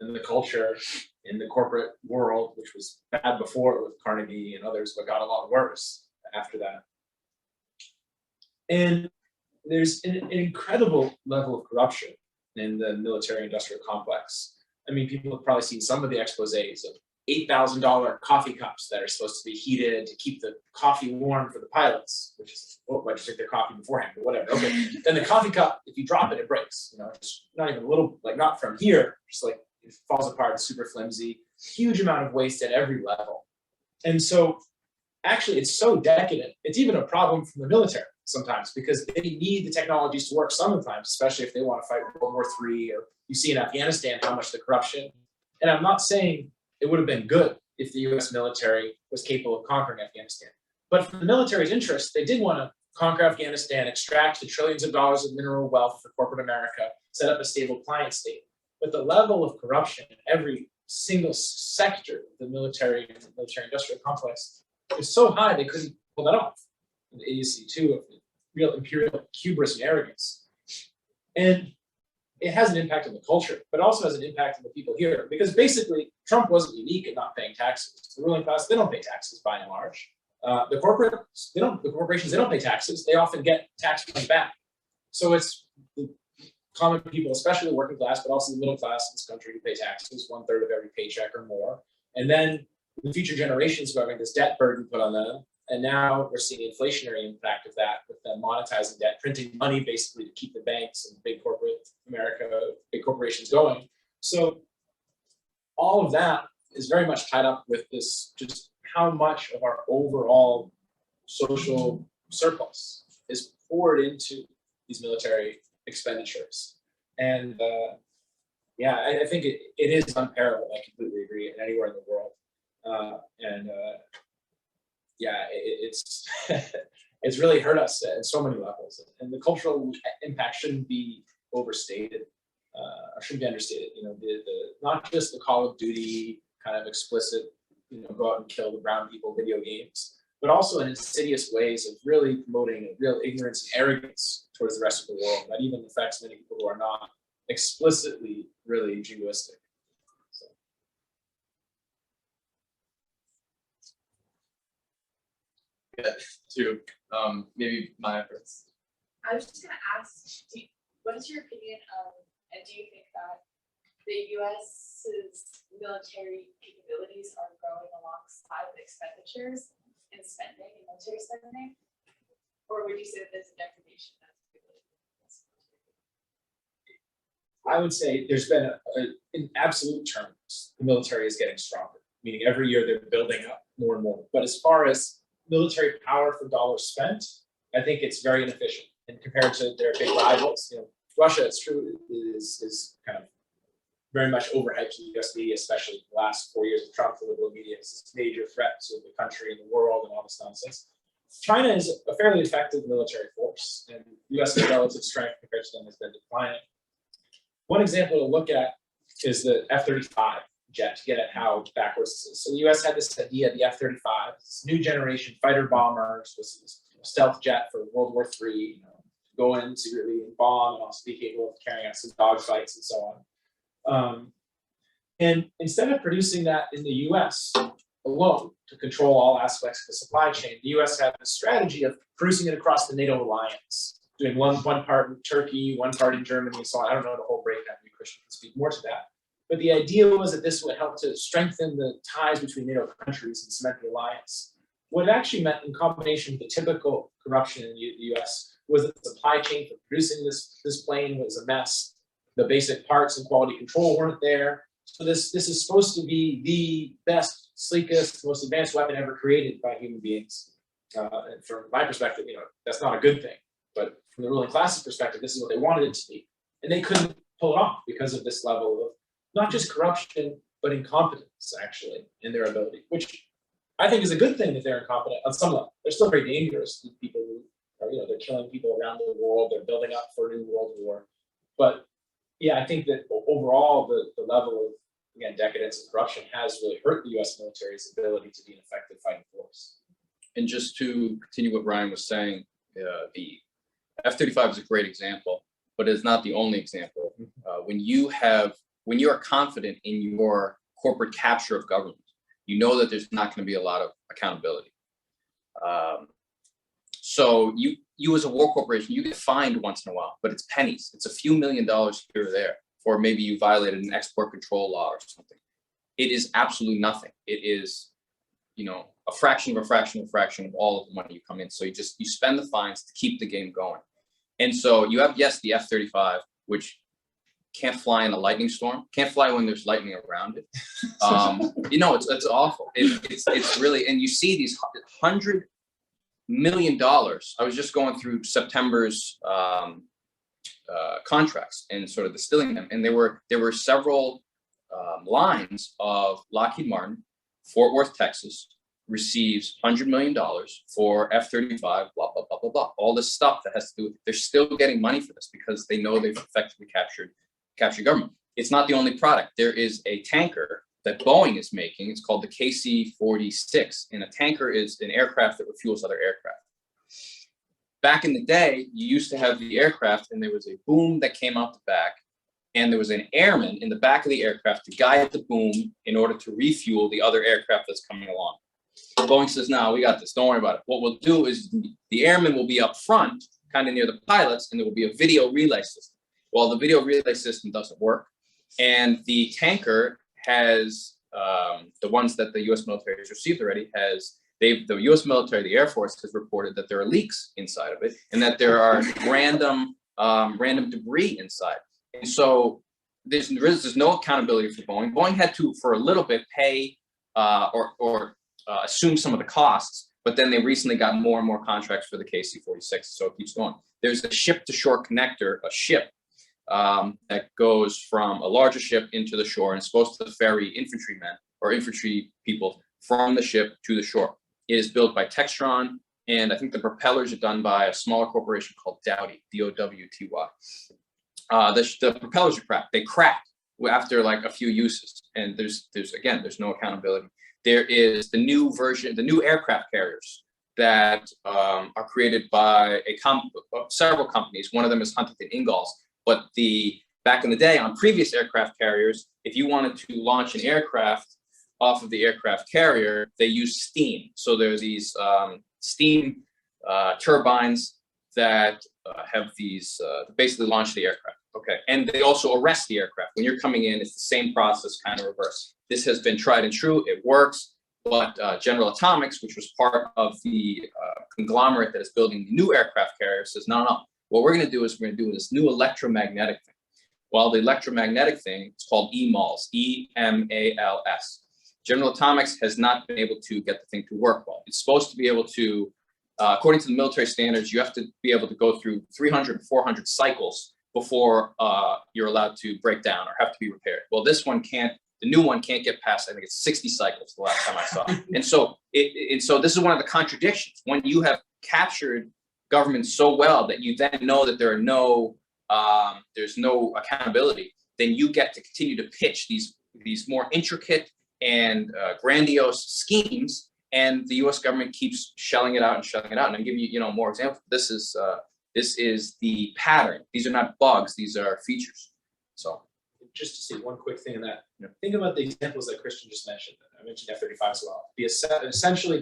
in the culture, in the corporate world, which was bad before with Carnegie and others, but got a lot worse after that. And there's an incredible level of corruption in the military-industrial complex. I mean, people have probably seen some of the exposés of $8,000 coffee cups that are supposed to be heated to keep the coffee warm for the pilots, which is, I just drink their coffee beforehand, but whatever. Okay, then the coffee cup, if you drop it, it breaks. It's not even a little, not from here, just like it falls apart, it's super flimsy, huge amount of waste at every level. And so actually it's so decadent, it's even a problem from the military sometimes because they need the technologies to work sometimes, especially if they want to fight World War III, or you see in Afghanistan how much the corruption. And I'm not saying it would have been good if the US military was capable of conquering Afghanistan. But for the military's interest, they did want to conquer Afghanistan, extract the trillions of dollars of mineral wealth for corporate America, set up a stable client state. But the level of corruption in every single sector of the military and military-industrial complex is so high they couldn't pull that off. The idiocy, too, of real imperial hubris and arrogance. And it has an impact on the culture, but also has an impact on the people here. Because basically, Trump wasn't unique in not paying taxes. The ruling class, they don't pay taxes by and large. The corporations, they don't pay taxes. They often get tax money back. So it's the common people, especially the working class, but also the middle class in this country, who pay taxes, 1/3 of every paycheck or more. And then the future generations who are having this debt burden put on them. And now we're seeing the inflationary impact of that with them monetizing debt, printing money basically to keep the banks and big corporate America, big corporations going. So all of that is very much tied up with this, just how much of our overall social surplus is poured into these military expenditures. And yeah, I think it is unparalleled. I completely agree, and anywhere in the world. Yeah, it's it's really hurt us at so many levels, and the cultural impact shouldn't be overstated, or shouldn't be understated. You know, the not just the Call of Duty kind of explicit, you know, go out and kill the brown people video games, but also in insidious ways of really promoting a real ignorance and arrogance towards the rest of the world that even affects many people who are not explicitly really jingoistic. To maybe my efforts. I was just gonna ask, what is your opinion of, and do you think that the US's military capabilities are growing alongside the expenditures in spending, in military spending? Or would you say that there's a degradation? I would say there's been in absolute terms, the military is getting stronger, meaning every year they're building up more and more. But as far as military power for dollars spent, I think it's very inefficient. And compared to their big rivals, you know, Russia, it's true, is kind of very much overhyped in the US media, especially the last 4 years of Trump. The liberal media is this major threat to the country and the world and all this nonsense. China is a fairly effective military force, and US's relative strength compared to them has been declining. One example to look at is the F-35 jet, to get at how backwards this is. So the US had this idea, the F-35, this new generation fighter bombers, was this stealth jet for World War III, you know, go in secretly and bomb and also be capable of carrying out some dogfights and so on. And instead of producing that in the US alone to control all aspects of the supply chain, the US had the strategy of producing it across the NATO alliance, doing one part in Turkey, one part in Germany, and so on. I don't know the whole breakdown. Maybe Christian can speak more to that. But the idea was that this would help to strengthen the ties between NATO countries and cement the alliance. What it actually meant, in combination with the typical corruption in the US, was that the supply chain for producing this plane was a mess. The basic parts and quality control weren't there. So this is supposed to be the best, sleekest, most advanced weapon ever created by human beings. And from my perspective, you know, that's not a good thing. But from the ruling class's perspective, this is what they wanted it to be. And they couldn't pull it off because of this level of not just corruption, but incompetence, actually, in their ability, which I think is a good thing that they're incompetent on some level. They're still very dangerous. These people who are, you know, they're killing people around the world. They're building up for a new world war. But yeah, I think that overall, the level of, again, decadence and corruption has really hurt the US military's ability to be an effective fighting force. And just to continue what Ryan was saying, the F-35 is a great example, but it's not the only example. When you are confident in your corporate capture of government, you know that there's not going to be a lot of accountability. So you as a war corporation, you get fined once in a while, but it's pennies. It's a few $1 million here or there, or maybe you violated an export control law or something. It is absolutely nothing. It is, you know, a fraction of a fraction of a fraction of all of the money you come in. So you spend the fines to keep the game going. And so you have, yes, the F-35, which can't fly in a lightning storm, can't fly when there's lightning around it. You know, it's awful. It's really, and you see these $100 million. I was just going through September's contracts and sort of distilling them, and there were several lines of Lockheed Martin, Fort Worth, Texas, receives $100 million for F-35, blah, blah, blah, blah, blah. All this stuff that has to do with, they're still getting money for this because they know they've effectively captured government. It's not the only product. There is a tanker that Boeing is making. It's called the KC-46, and a tanker is an aircraft that refuels other aircraft. Back in the day, you used to have the aircraft and there was a boom that came out the back and there was an airman in the back of the aircraft to guide the boom in order to refuel the other aircraft that's coming along. Boeing says, no, we got this, don't worry about it. What we'll do is the airman will be up front, kind of near the pilots, and there will be a video relay system. Well, the video relay system doesn't work, and the tanker has, the ones that the U.S. military has received already, the U.S. military, the Air Force, has reported that there are leaks inside of it, and that there are random debris inside. And so there's no accountability for Boeing. Boeing had to, for a little bit, pay or assume some of the costs, but then they recently got more and more contracts for the KC-46, so it keeps going. There's a ship-to-shore connector, a ship that goes from a larger ship into the shore and is supposed to ferry infantrymen or infantry people from the ship to the shore. It is built by Textron, and I think the propellers are done by a smaller corporation called Dowty, D-O-W-T-Y. The propellers are cracked. They crack after like a few uses, and there's no accountability. There is the new version, the new aircraft carriers that are created by several companies. One of them is Huntington Ingalls, but back in the day on previous aircraft carriers, if you wanted to launch an aircraft off of the aircraft carrier, they use steam. So there are these steam turbines that have these basically launch the aircraft. Okay, and they also arrest the aircraft. When you're coming in, it's the same process, kind of reverse. This has been tried and true, it works, but General Atomics, which was part of the conglomerate that is building the new aircraft carrier, says, no, what we're gonna do is we're gonna do this new electromagnetic thing. Well, the electromagnetic thing, it's called EMALS, E-M-A-L-S. General Atomics has not been able to get the thing to work well. It's supposed to be able to, according to the military standards, you have to be able to go through 300 to 400 cycles before you're allowed to break down or have to be repaired. Well, this one can't, the new one can't get past, I think it's 60 cycles the last time I saw. And so this is one of the contradictions. When you have captured government so well that you then know that there are there's no accountability, then you get to continue to pitch these more intricate and grandiose schemes, and the U.S. government keeps shelling it out. And I'm giving you, more examples. This is the pattern. These are not bugs. These are features. So, just to say one quick thing on that. Think about the examples that Christian just mentioned. I mentioned F-35 as well. Essentially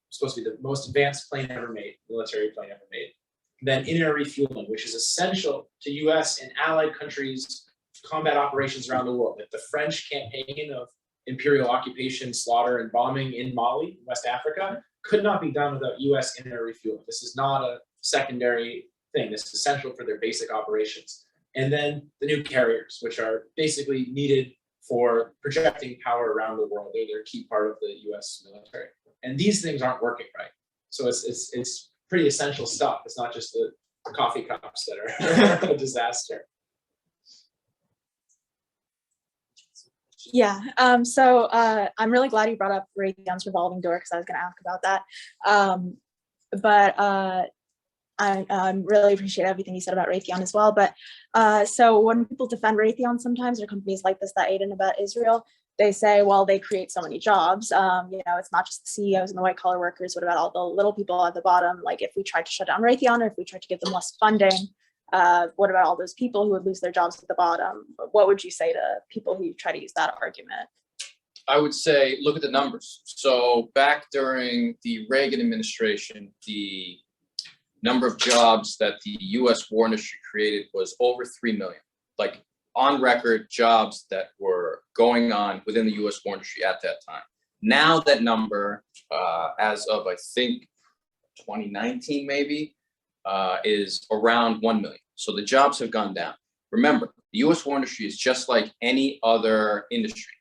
supposed to be the most advanced plane ever made, military plane ever made. Then in-air refueling, which is essential to U.S. and allied countries' combat operations around the world. Like the French campaign of imperial occupation, slaughter, and bombing in Mali, West Africa, could not be done without U.S. in-air refueling. This is not a secondary thing. This is essential for their basic operations. And then the new carriers, which are basically needed for projecting power around the world. They're a key part of the U.S. military. And these things aren't working right. So it's pretty essential stuff. It's not just the coffee cups that are a disaster. Yeah, so I'm really glad you brought up Raytheon's revolving door because I was going to ask about that. But I really appreciate everything you said about Raytheon as well. But so when people defend Raytheon sometimes, or companies like this that aid and abet Israel, they say, well, they create so many jobs. It's not just the CEOs and the white collar workers. What about all the little people at the bottom? Like if we tried to shut down Raytheon, or if we tried to give them less funding, what about all those people who would lose their jobs at the bottom? What would you say to people who try to use that argument? I would say, look at the numbers. So back during the Reagan administration, the number of jobs that the U.S. war industry created was over 3 million, like on record jobs that were going on within the U.S. war industry at that time. Now that number, as of I think 2019 maybe, is around 1 million. So the jobs have gone down. Remember, the U.S. war industry is just like any other industry.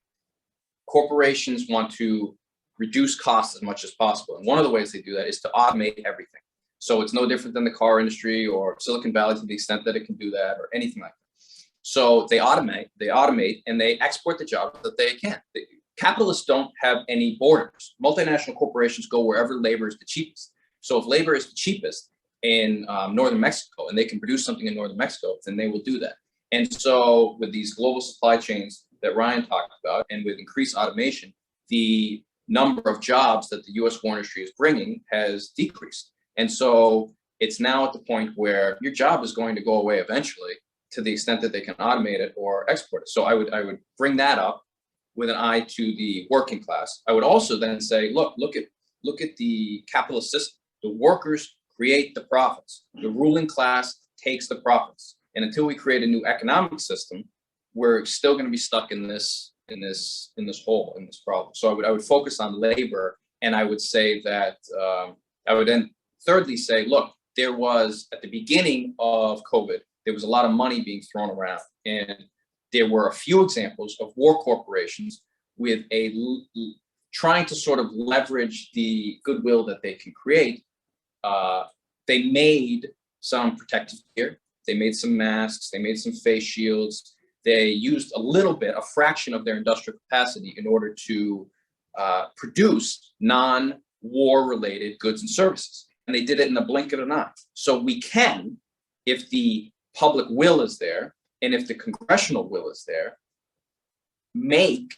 Corporations want to reduce costs as much as possible. And one of the ways they do that is to automate everything. So it's no different than the car industry or Silicon Valley to the extent that it can do that or anything like that. So they automate, and they export the jobs that they can. Capitalists don't have any borders. Multinational corporations go wherever labor is the cheapest. So if labor is the cheapest in northern Mexico and they can produce something in northern Mexico, then they will do that. And so with these global supply chains that Ryan talked about, and with increased automation, the number of jobs that the U.S. war industry is bringing has decreased. And so it's now at the point where your job is going to go away eventually to the extent that they can automate it or export it. So I would bring that up with an eye to the working class. I would also then say, look at the capitalist system. The workers create the profits. The ruling class takes the profits. And until we create a new economic system, we're still going to be stuck in this hole, in this problem. So I would focus on labor, and I would say that I would then thirdly say, look, there was at the beginning of COVID, there was a lot of money being thrown around, and there were a few examples of war corporations with trying to sort of leverage the goodwill that they can create. They made some protective gear, they made some masks, they made some face shields. They used a fraction of their industrial capacity in order to produce non-war related goods and services. And they did it in the blink of an eye. So we can, if the public will is there, and if the congressional will is there, make,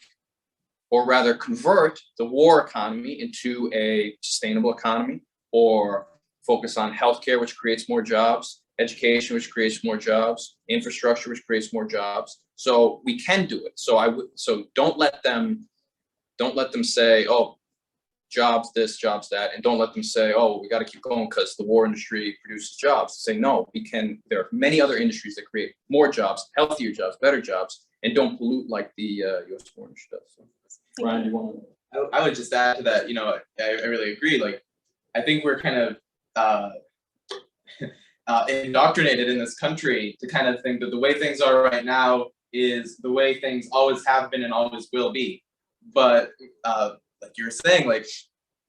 or rather convert, the war economy into a sustainable economy, or focus on healthcare, which creates more jobs, education, which creates more jobs, infrastructure, which creates more jobs. So we can do it. So don't let them say, oh, jobs this, jobs that, and don't let them say, oh, we got to keep going because the war industry produces jobs. Say, no, we can. There are many other industries that create more jobs, healthier jobs, better jobs, and don't pollute like the U.S. war industry does. So, Ryan, do you want to? I would just add to that, I really agree. Like, I think we're kind of indoctrinated in this country to kind of think that the way things are right now is the way things always have been and always will be. But like you were saying, like,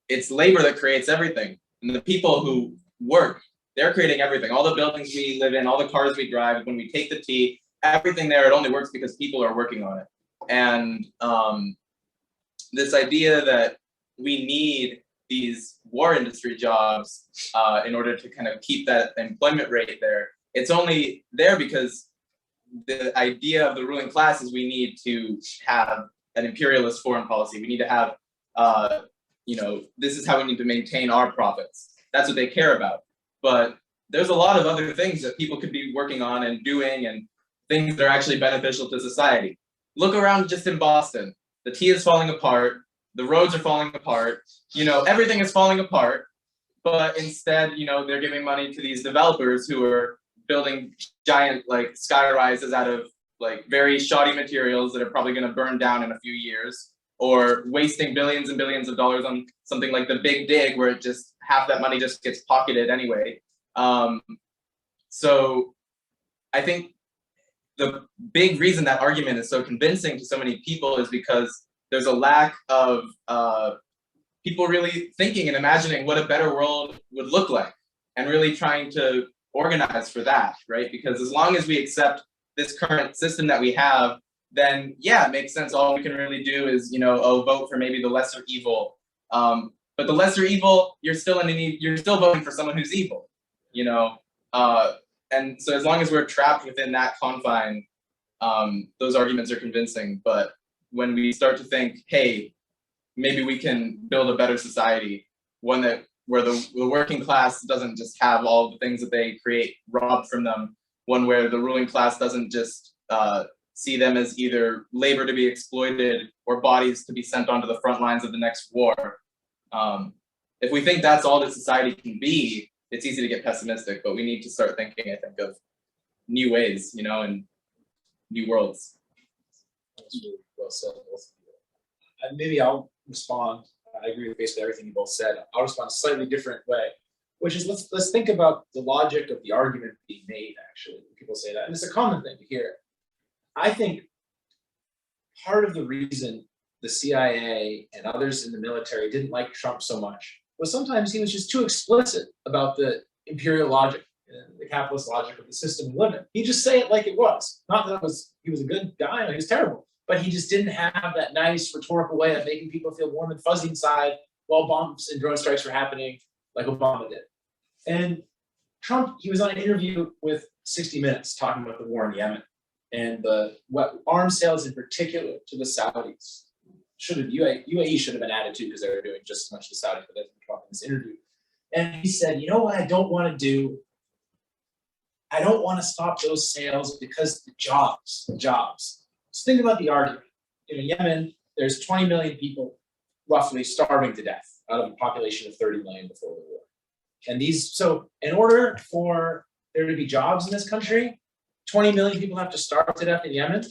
it's labor that creates everything. And the people who work, they're creating everything. All the buildings we live in, all the cars we drive, when we take the tea, everything there, it only works because people are working on it. And this idea that we need these war industry jobs in order to kind of keep that employment rate there, it's only there because the idea of the ruling class is we need to have an imperialist foreign policy. We need to have, this is how we need to maintain our profits. That's what they care about. But there's a lot of other things that people could be working on and doing, and things that are actually beneficial to society. Look around just in Boston. The tea is falling apart. The roads are falling apart. Everything is falling apart. But instead, they're giving money to these developers who are building giant sky rises out of very shoddy materials that are probably going to burn down in a few years, or wasting billions and billions of dollars on something like the big dig, where it just half that money just gets pocketed anyway. So I think the big reason that argument is so convincing to so many people is because there's a lack of people really thinking and imagining what a better world would look like, and really trying to organize for that, right? Because as long as we accept this current system that we have, then yeah, it makes sense. All we can really do is, vote for maybe the lesser evil. But the lesser evil, you're still voting for someone who's evil, and so as long as we're trapped within that confine, those arguments are convincing. But when we start to think, hey, maybe we can build a better society, one where the working class doesn't just have all the things that they create robbed from them, one where the ruling class doesn't just see them as either labor to be exploited or bodies to be sent onto the front lines of the next war. If we think that's all that society can be, it's easy to get pessimistic, but we need to start thinking, I think, of new ways, and new worlds. That's really well said, both of you. And maybe I'll respond. I agree with basically everything you both said. I'll respond a slightly different way, which is let's think about the logic of the argument being made, actually. People say that, and it's a common thing to hear. I think part of the reason the CIA and others in the military didn't like Trump so much was sometimes he was just too explicit about the imperial logic, the capitalist logic of the system we live in. He'd just say it like it was. Not that he was a good guy, he was terrible, but he just didn't have that nice rhetorical way of making people feel warm and fuzzy inside while bombs and drone strikes were happening, like Obama did. And Trump, he was on an interview with 60 Minutes talking about the war in Yemen and what arms sales in particular to the Saudis. UAE should have been added too, because they were doing just as much as the Saudis, but they didn't talk in this interview. And he said, you know what I don't want to do? I don't want to stop those sales because the jobs. So think about the argument. In Yemen, there's 20 million people roughly starving to death out of a population of 30 million before the war. And so in order for there to be jobs in this country, 20 million people have to starve to death in Yemen.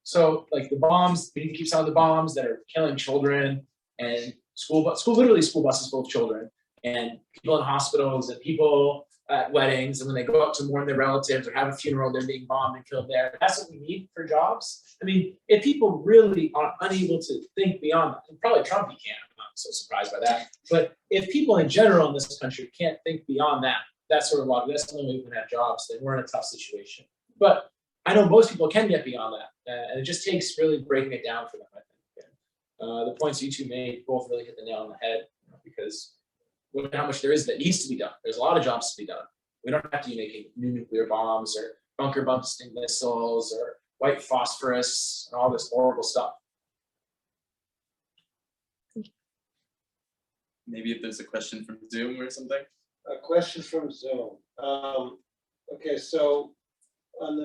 So like the bombs, we need to keep selling the bombs that are killing children, and literally school buses full of children, and people in hospitals, and people at weddings, and when they go out to mourn their relatives or have a funeral, they're being bombed and killed there. That's what we need for jobs. I mean, if people really are unable to think beyond that, and probably Trump he can't, I'm not so surprised by that. But if people in general in this country can't think beyond that sort of logic, that's the only way we can have jobs, then we're in a tough situation. But I know most people can get beyond that, and it just takes really breaking it down for them, I think. The points you two made both really hit the nail on the head, because look at how much there is that needs to be done. There's a lot of jobs to be done. We don't have to be making new nuclear bombs or bunker busting missiles or white phosphorus and all this horrible stuff. Maybe if there's a question from Zoom or something. A question from Zoom. Okay, so on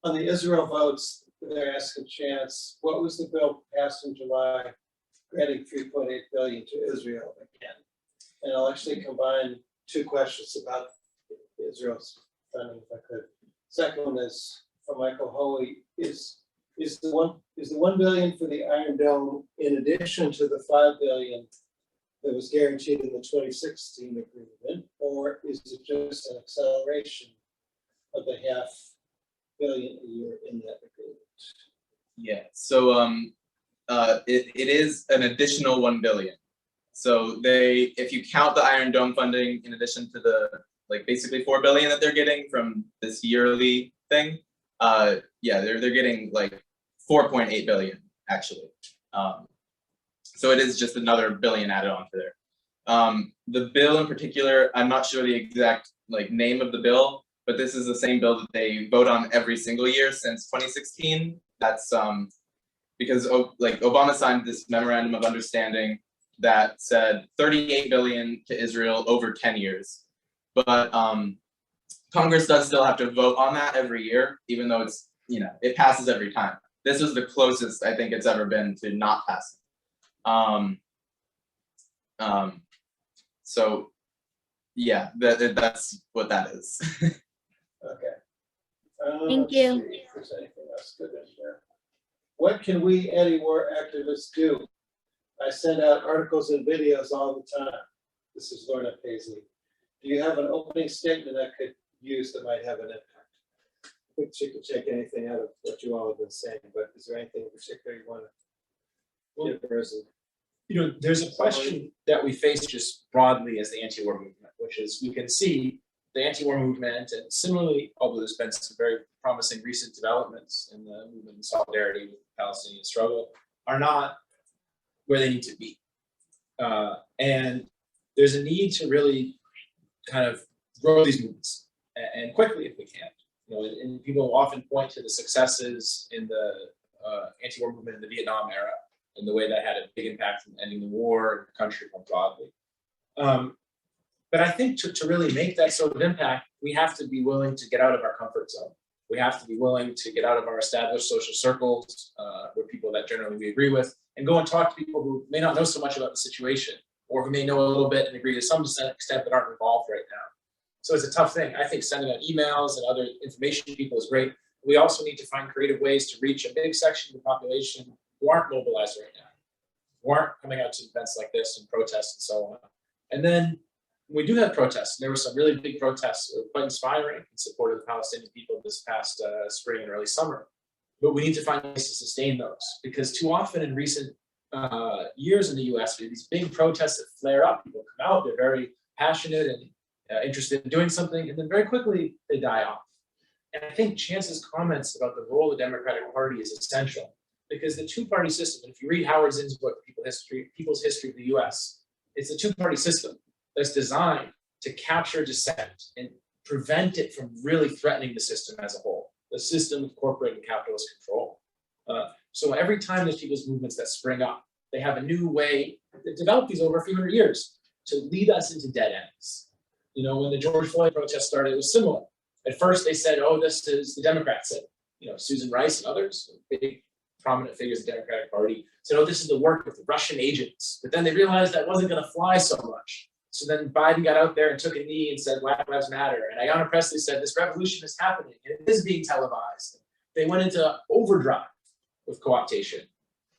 the Israel votes, they're asking Chance, what was the bill passed in July granting 3.8 billion to Israel again? And I'll actually combine two questions about Israel's funding, if I could. Second one is from Michael Hoey. Is the 1 billion for the Iron Dome in addition to the 5 billion that was guaranteed in the 2016 agreement, or is it just an acceleration of the $500 million a year in that agreement? Yeah, so it is an additional 1 billion. So if you count the Iron Dome funding in addition to the basically 4 billion that they're getting from this yearly thing, yeah, they're getting 4.8 billion actually. So it is just another billion added on to there. The bill in particular, I'm not sure the exact name of the bill, but this is the same bill that they vote on every single year since 2016. That's because Obama signed this memorandum of understanding that said 38 billion to Israel over 10 years. But Congress does still have to vote on that every year, even though it's, it passes every time. This was the closest I think it's ever been to not passing. So yeah, that's what that is. Okay. Thank Let's you. see if there's anything else good in here. What can we anti-war activists do? I send out articles and videos all the time. This is Lorna Paisley. Do you have an opening statement I could use that might have an impact? I think she could take anything out of what you all have been saying, but is there anything in particular you want to give her as a There's a question that we face just broadly as the anti-war movement, which is we can see the anti-war movement, and similarly, although there's been some very promising recent developments in the movement in solidarity with the Palestinian struggle, are not where they need to be. And there's a need to really kind of grow these movements and quickly if we can. And people often point to the successes in the anti-war movement in the Vietnam era and the way that had a big impact in ending the war in the country more broadly. But I think to really make that sort of impact, we have to be willing to get out of our comfort zone. We have to be willing to get out of our established social circles, where people that generally we agree with, and go and talk to people who may not know so much about the situation, or who may know a little bit and agree to some extent but aren't involved right now. So it's a tough thing. I think sending out emails and other information to people is great. We also need to find creative ways to reach a big section of the population who aren't mobilized right now, who aren't coming out to events like this and protests and so on. And then we do have protests. There were some really big protests that were quite inspiring in support of the Palestinian people this past spring and early summer. But we need to find ways to sustain those, because too often in recent years in the US, we have these big protests that flare up. People come out, they're very passionate and interested in doing something, and then very quickly they die off. And I think Chance's comments about the role of the Democratic Party is essential, because the two-party system, and if you read Howard Zinn's book, People's History of the US, it's a two-party system that's designed to capture dissent and prevent it from really threatening the system as a whole, the system of corporate and capitalist control. So every time there's people's movements that spring up, they have a new way that developed these over a few hundred years to lead us into dead ends. You know, when the George Floyd protest started, it was similar. At first, they said, "Oh, this is," the Democrats said, you know, Susan Rice and others, big prominent figures of the Democratic Party, said, "Oh, this is the work of the Russian agents." But then they realized that wasn't going to fly so much. So then Biden got out there and took a knee and said, "Black Lives Matter." And Ayanna Pressley said, "This revolution is happening and it is being televised." They went into overdrive with co-optation.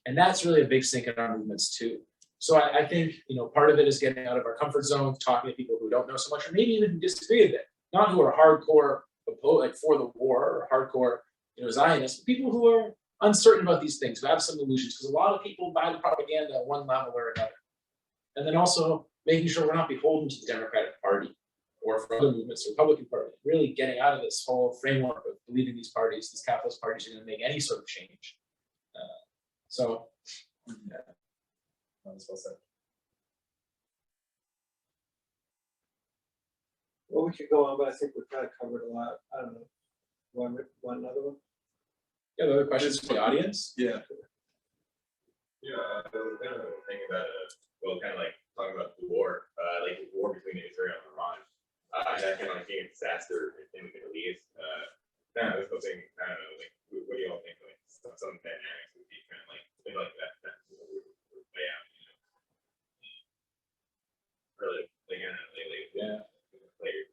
And that's really a big sink in our movements too. So I think, you know, part of it is getting out of our comfort zone, talking to people who don't know so much, or maybe even who disagree with it, not who are hardcore like for the war or hardcore, you know, Zionists, but people who are uncertain about these things, who have some illusions, because a lot of people buy the propaganda at one level or another. And then also making sure we're not beholden to the Democratic Party or for other movements, the Republican Party, really getting out of this whole framework of believing these parties, these capitalist parties, are going to make any sort of change. So, yeah. That's well said. Well, we could go on, but I think we've kind of covered a lot. I don't know. One other one? Yeah, other questions from the audience? Yeah. Yeah, I was kind of thinking about, well, kind of like talking about the war, like the war between Israel and Iran. And that kind of like being a disaster in the Middle East. I was hoping, I don't know, like, what do you all think? Like, some dynamics would be kind of like, maybe like that would play out, you know? Really, like, I don't know, like, Yeah. Like,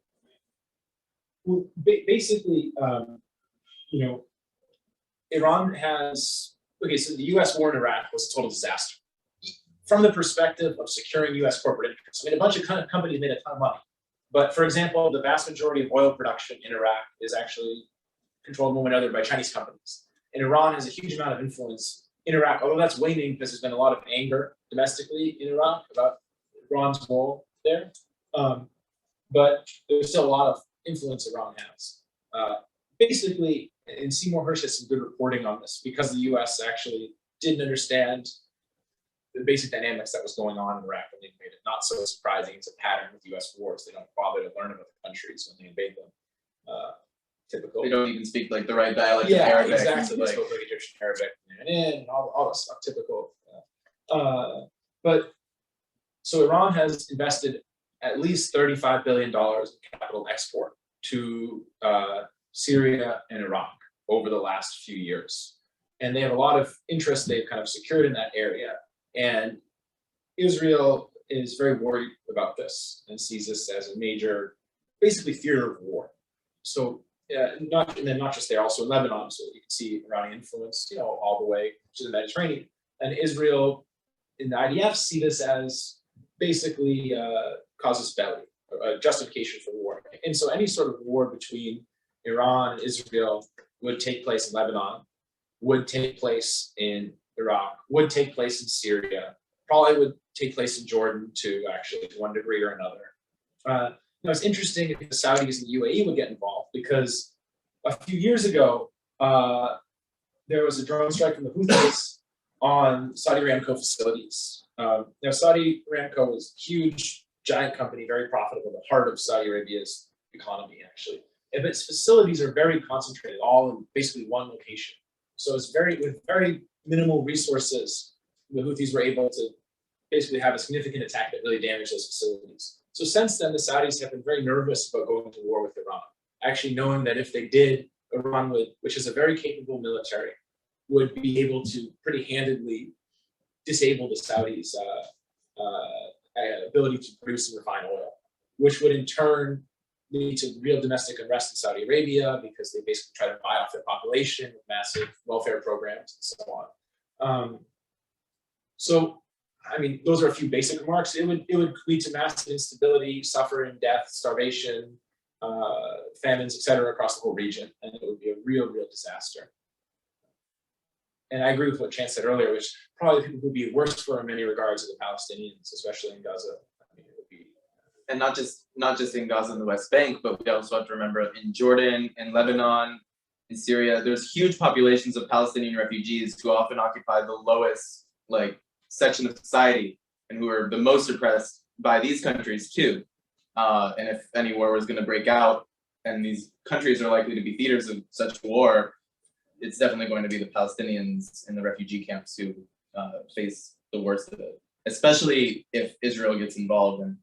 Well, basically, you know, Iran has, okay, so the US war in Iraq was a total disaster. From the perspective of securing US corporate interests, I mean, a bunch of companies made a ton of money. But for example, the vast majority of oil production in Iraq is actually controlled one way or another by Chinese companies. And Iran has a huge amount of influence in Iraq, although that's waning because there's been a lot of anger domestically in Iraq about Iran's role there. But there's still a lot of influence Iran has. Basically, and Seymour Hersh has some good reporting on this because the US actually didn't understand the basic dynamics that was going on in Iraq, and they made it not so surprising. It's a pattern with US wars. They don't bother to learn about the countries when they invade them. Typical. They don't even speak like the right dialect of Yeah, Arabic. exactly. They Like, spoke like Egyptian Arabic and all this stuff, typical. But so Iran has invested at least $35 billion in capital export to Syria and Iraq over the last few years. And they have a lot of interest they've kind of secured in that area. And Israel is very worried about this and sees this as a major, basically fear of war. So not just there, also in Lebanon. So you can see Iranian influence, you know, all the way to the Mediterranean. And Israel and the IDF see this as basically casus belli, a justification for war. And so any sort of war between Iran and Israel would take place in Lebanon, would take place in Iraq, would take place in Syria, probably would take place in Jordan too, actually, to one degree or another. You know, it's interesting if the Saudis and the UAE would get involved because a few years ago, there was a drone strike from the Houthis on Saudi Aramco facilities. Now, Saudi Aramco was a huge, giant company, very profitable, the heart of Saudi Arabia's economy, actually. And its facilities are very concentrated, all in basically one location. So it's with very minimal resources, the Houthis were able to basically have a significant attack that really damaged those facilities. So since then, the Saudis have been very nervous about going to war with Iran, actually knowing that if they did, Iran would, which is a very capable military, would be able to pretty handedly disable the Saudis' ability to produce and refine oil, which would in turn lead to real domestic unrest in Saudi Arabia because they basically try to buy off their population with massive welfare programs and so on. So, I mean, those are a few basic remarks. It would lead to massive instability, suffering, death, starvation, famines, etc., across the whole region, and it would be a real disaster. And I agree with what Chance said earlier, which probably would be worse for in many regards of the Palestinians, especially in Gaza. I mean, it would be, and not just in Gaza and the West Bank, but we also have to remember in Jordan, in Lebanon, in Syria, there's huge populations of Palestinian refugees who often occupy the lowest section of society and who are the most oppressed by these countries too. And if any war was going to break out, and these countries are likely to be theaters of such war, it's definitely going to be the Palestinians in the refugee camps who face the worst of it, especially if Israel gets involved and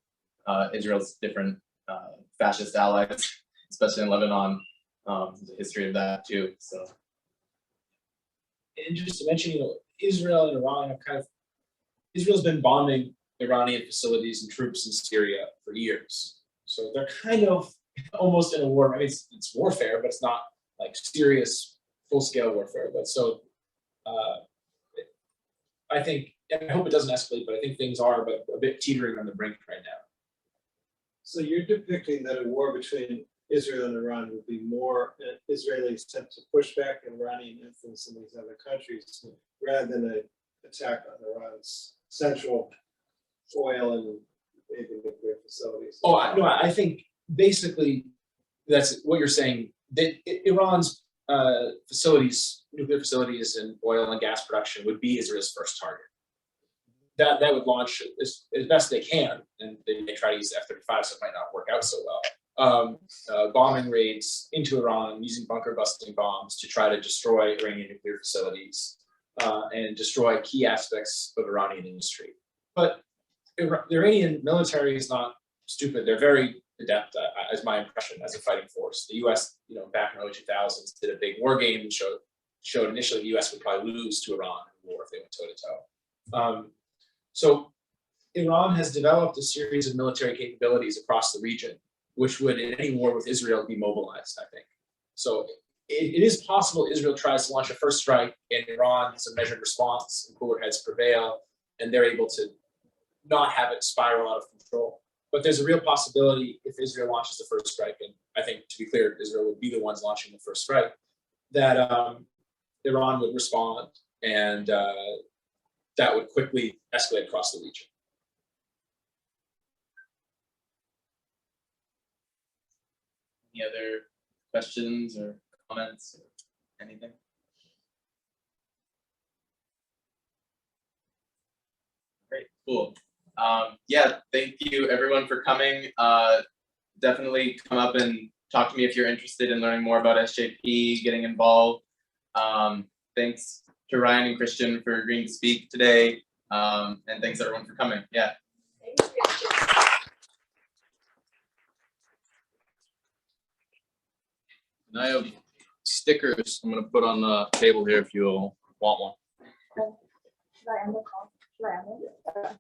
Israel's different fascist allies, especially in Lebanon. There's a history of that too. So And just to mention, Israel and Iran have Israel's been bombing Iranian facilities and troops in Syria for years. So they're kind of almost in a war. I mean, it's warfare, but it's not like serious full-scale warfare. But so I think, and I hope it doesn't escalate, but I think things are but a bit teetering on the brink right now. So you're depicting that a war between Israel and Iran would be more Israeli attempt to push back Iranian influence in these other countries rather than an attack on Iran's central oil and maybe nuclear facilities. Oh, I think basically that's what you're saying. That Iran's facilities, nuclear facilities, and oil and gas production would be Israel's first target. That would launch as best they can, and they may try to use F-35, so it might not work out so well. Bombing raids into Iran using bunker busting bombs to try to destroy Iranian nuclear facilities and destroy key aspects of Iranian industry. But the Iranian military is not stupid. They're very adept, as my impression, as a fighting force. The U.S., back in the early 2000s, did a big war game and showed initially the U.S. would probably lose to Iran in the war if they went toe-to-toe. So Iran has developed a series of military capabilities across the region, which would, in any war with Israel, be mobilized, I think. So it is possible Israel tries to launch a first strike and Iran has a measured response and cooler heads prevail, and they're able to not have it spiral out of control. But there's a real possibility if Israel launches the first strike, and I think, to be clear, Israel would be the ones launching the first strike, that Iran would respond, and that would quickly escalate across the region. any other questions or comments or anything? Great, cool. Yeah, thank you everyone for coming. Definitely come up and talk to me if you're interested in learning more about SJP, getting involved. Thanks to Ryan and Christian for agreeing to speak today. And thanks everyone for coming. Yeah. Thank you. And I have stickers I'm gonna put on the table here if you want one. Should I end the call? Should I end it?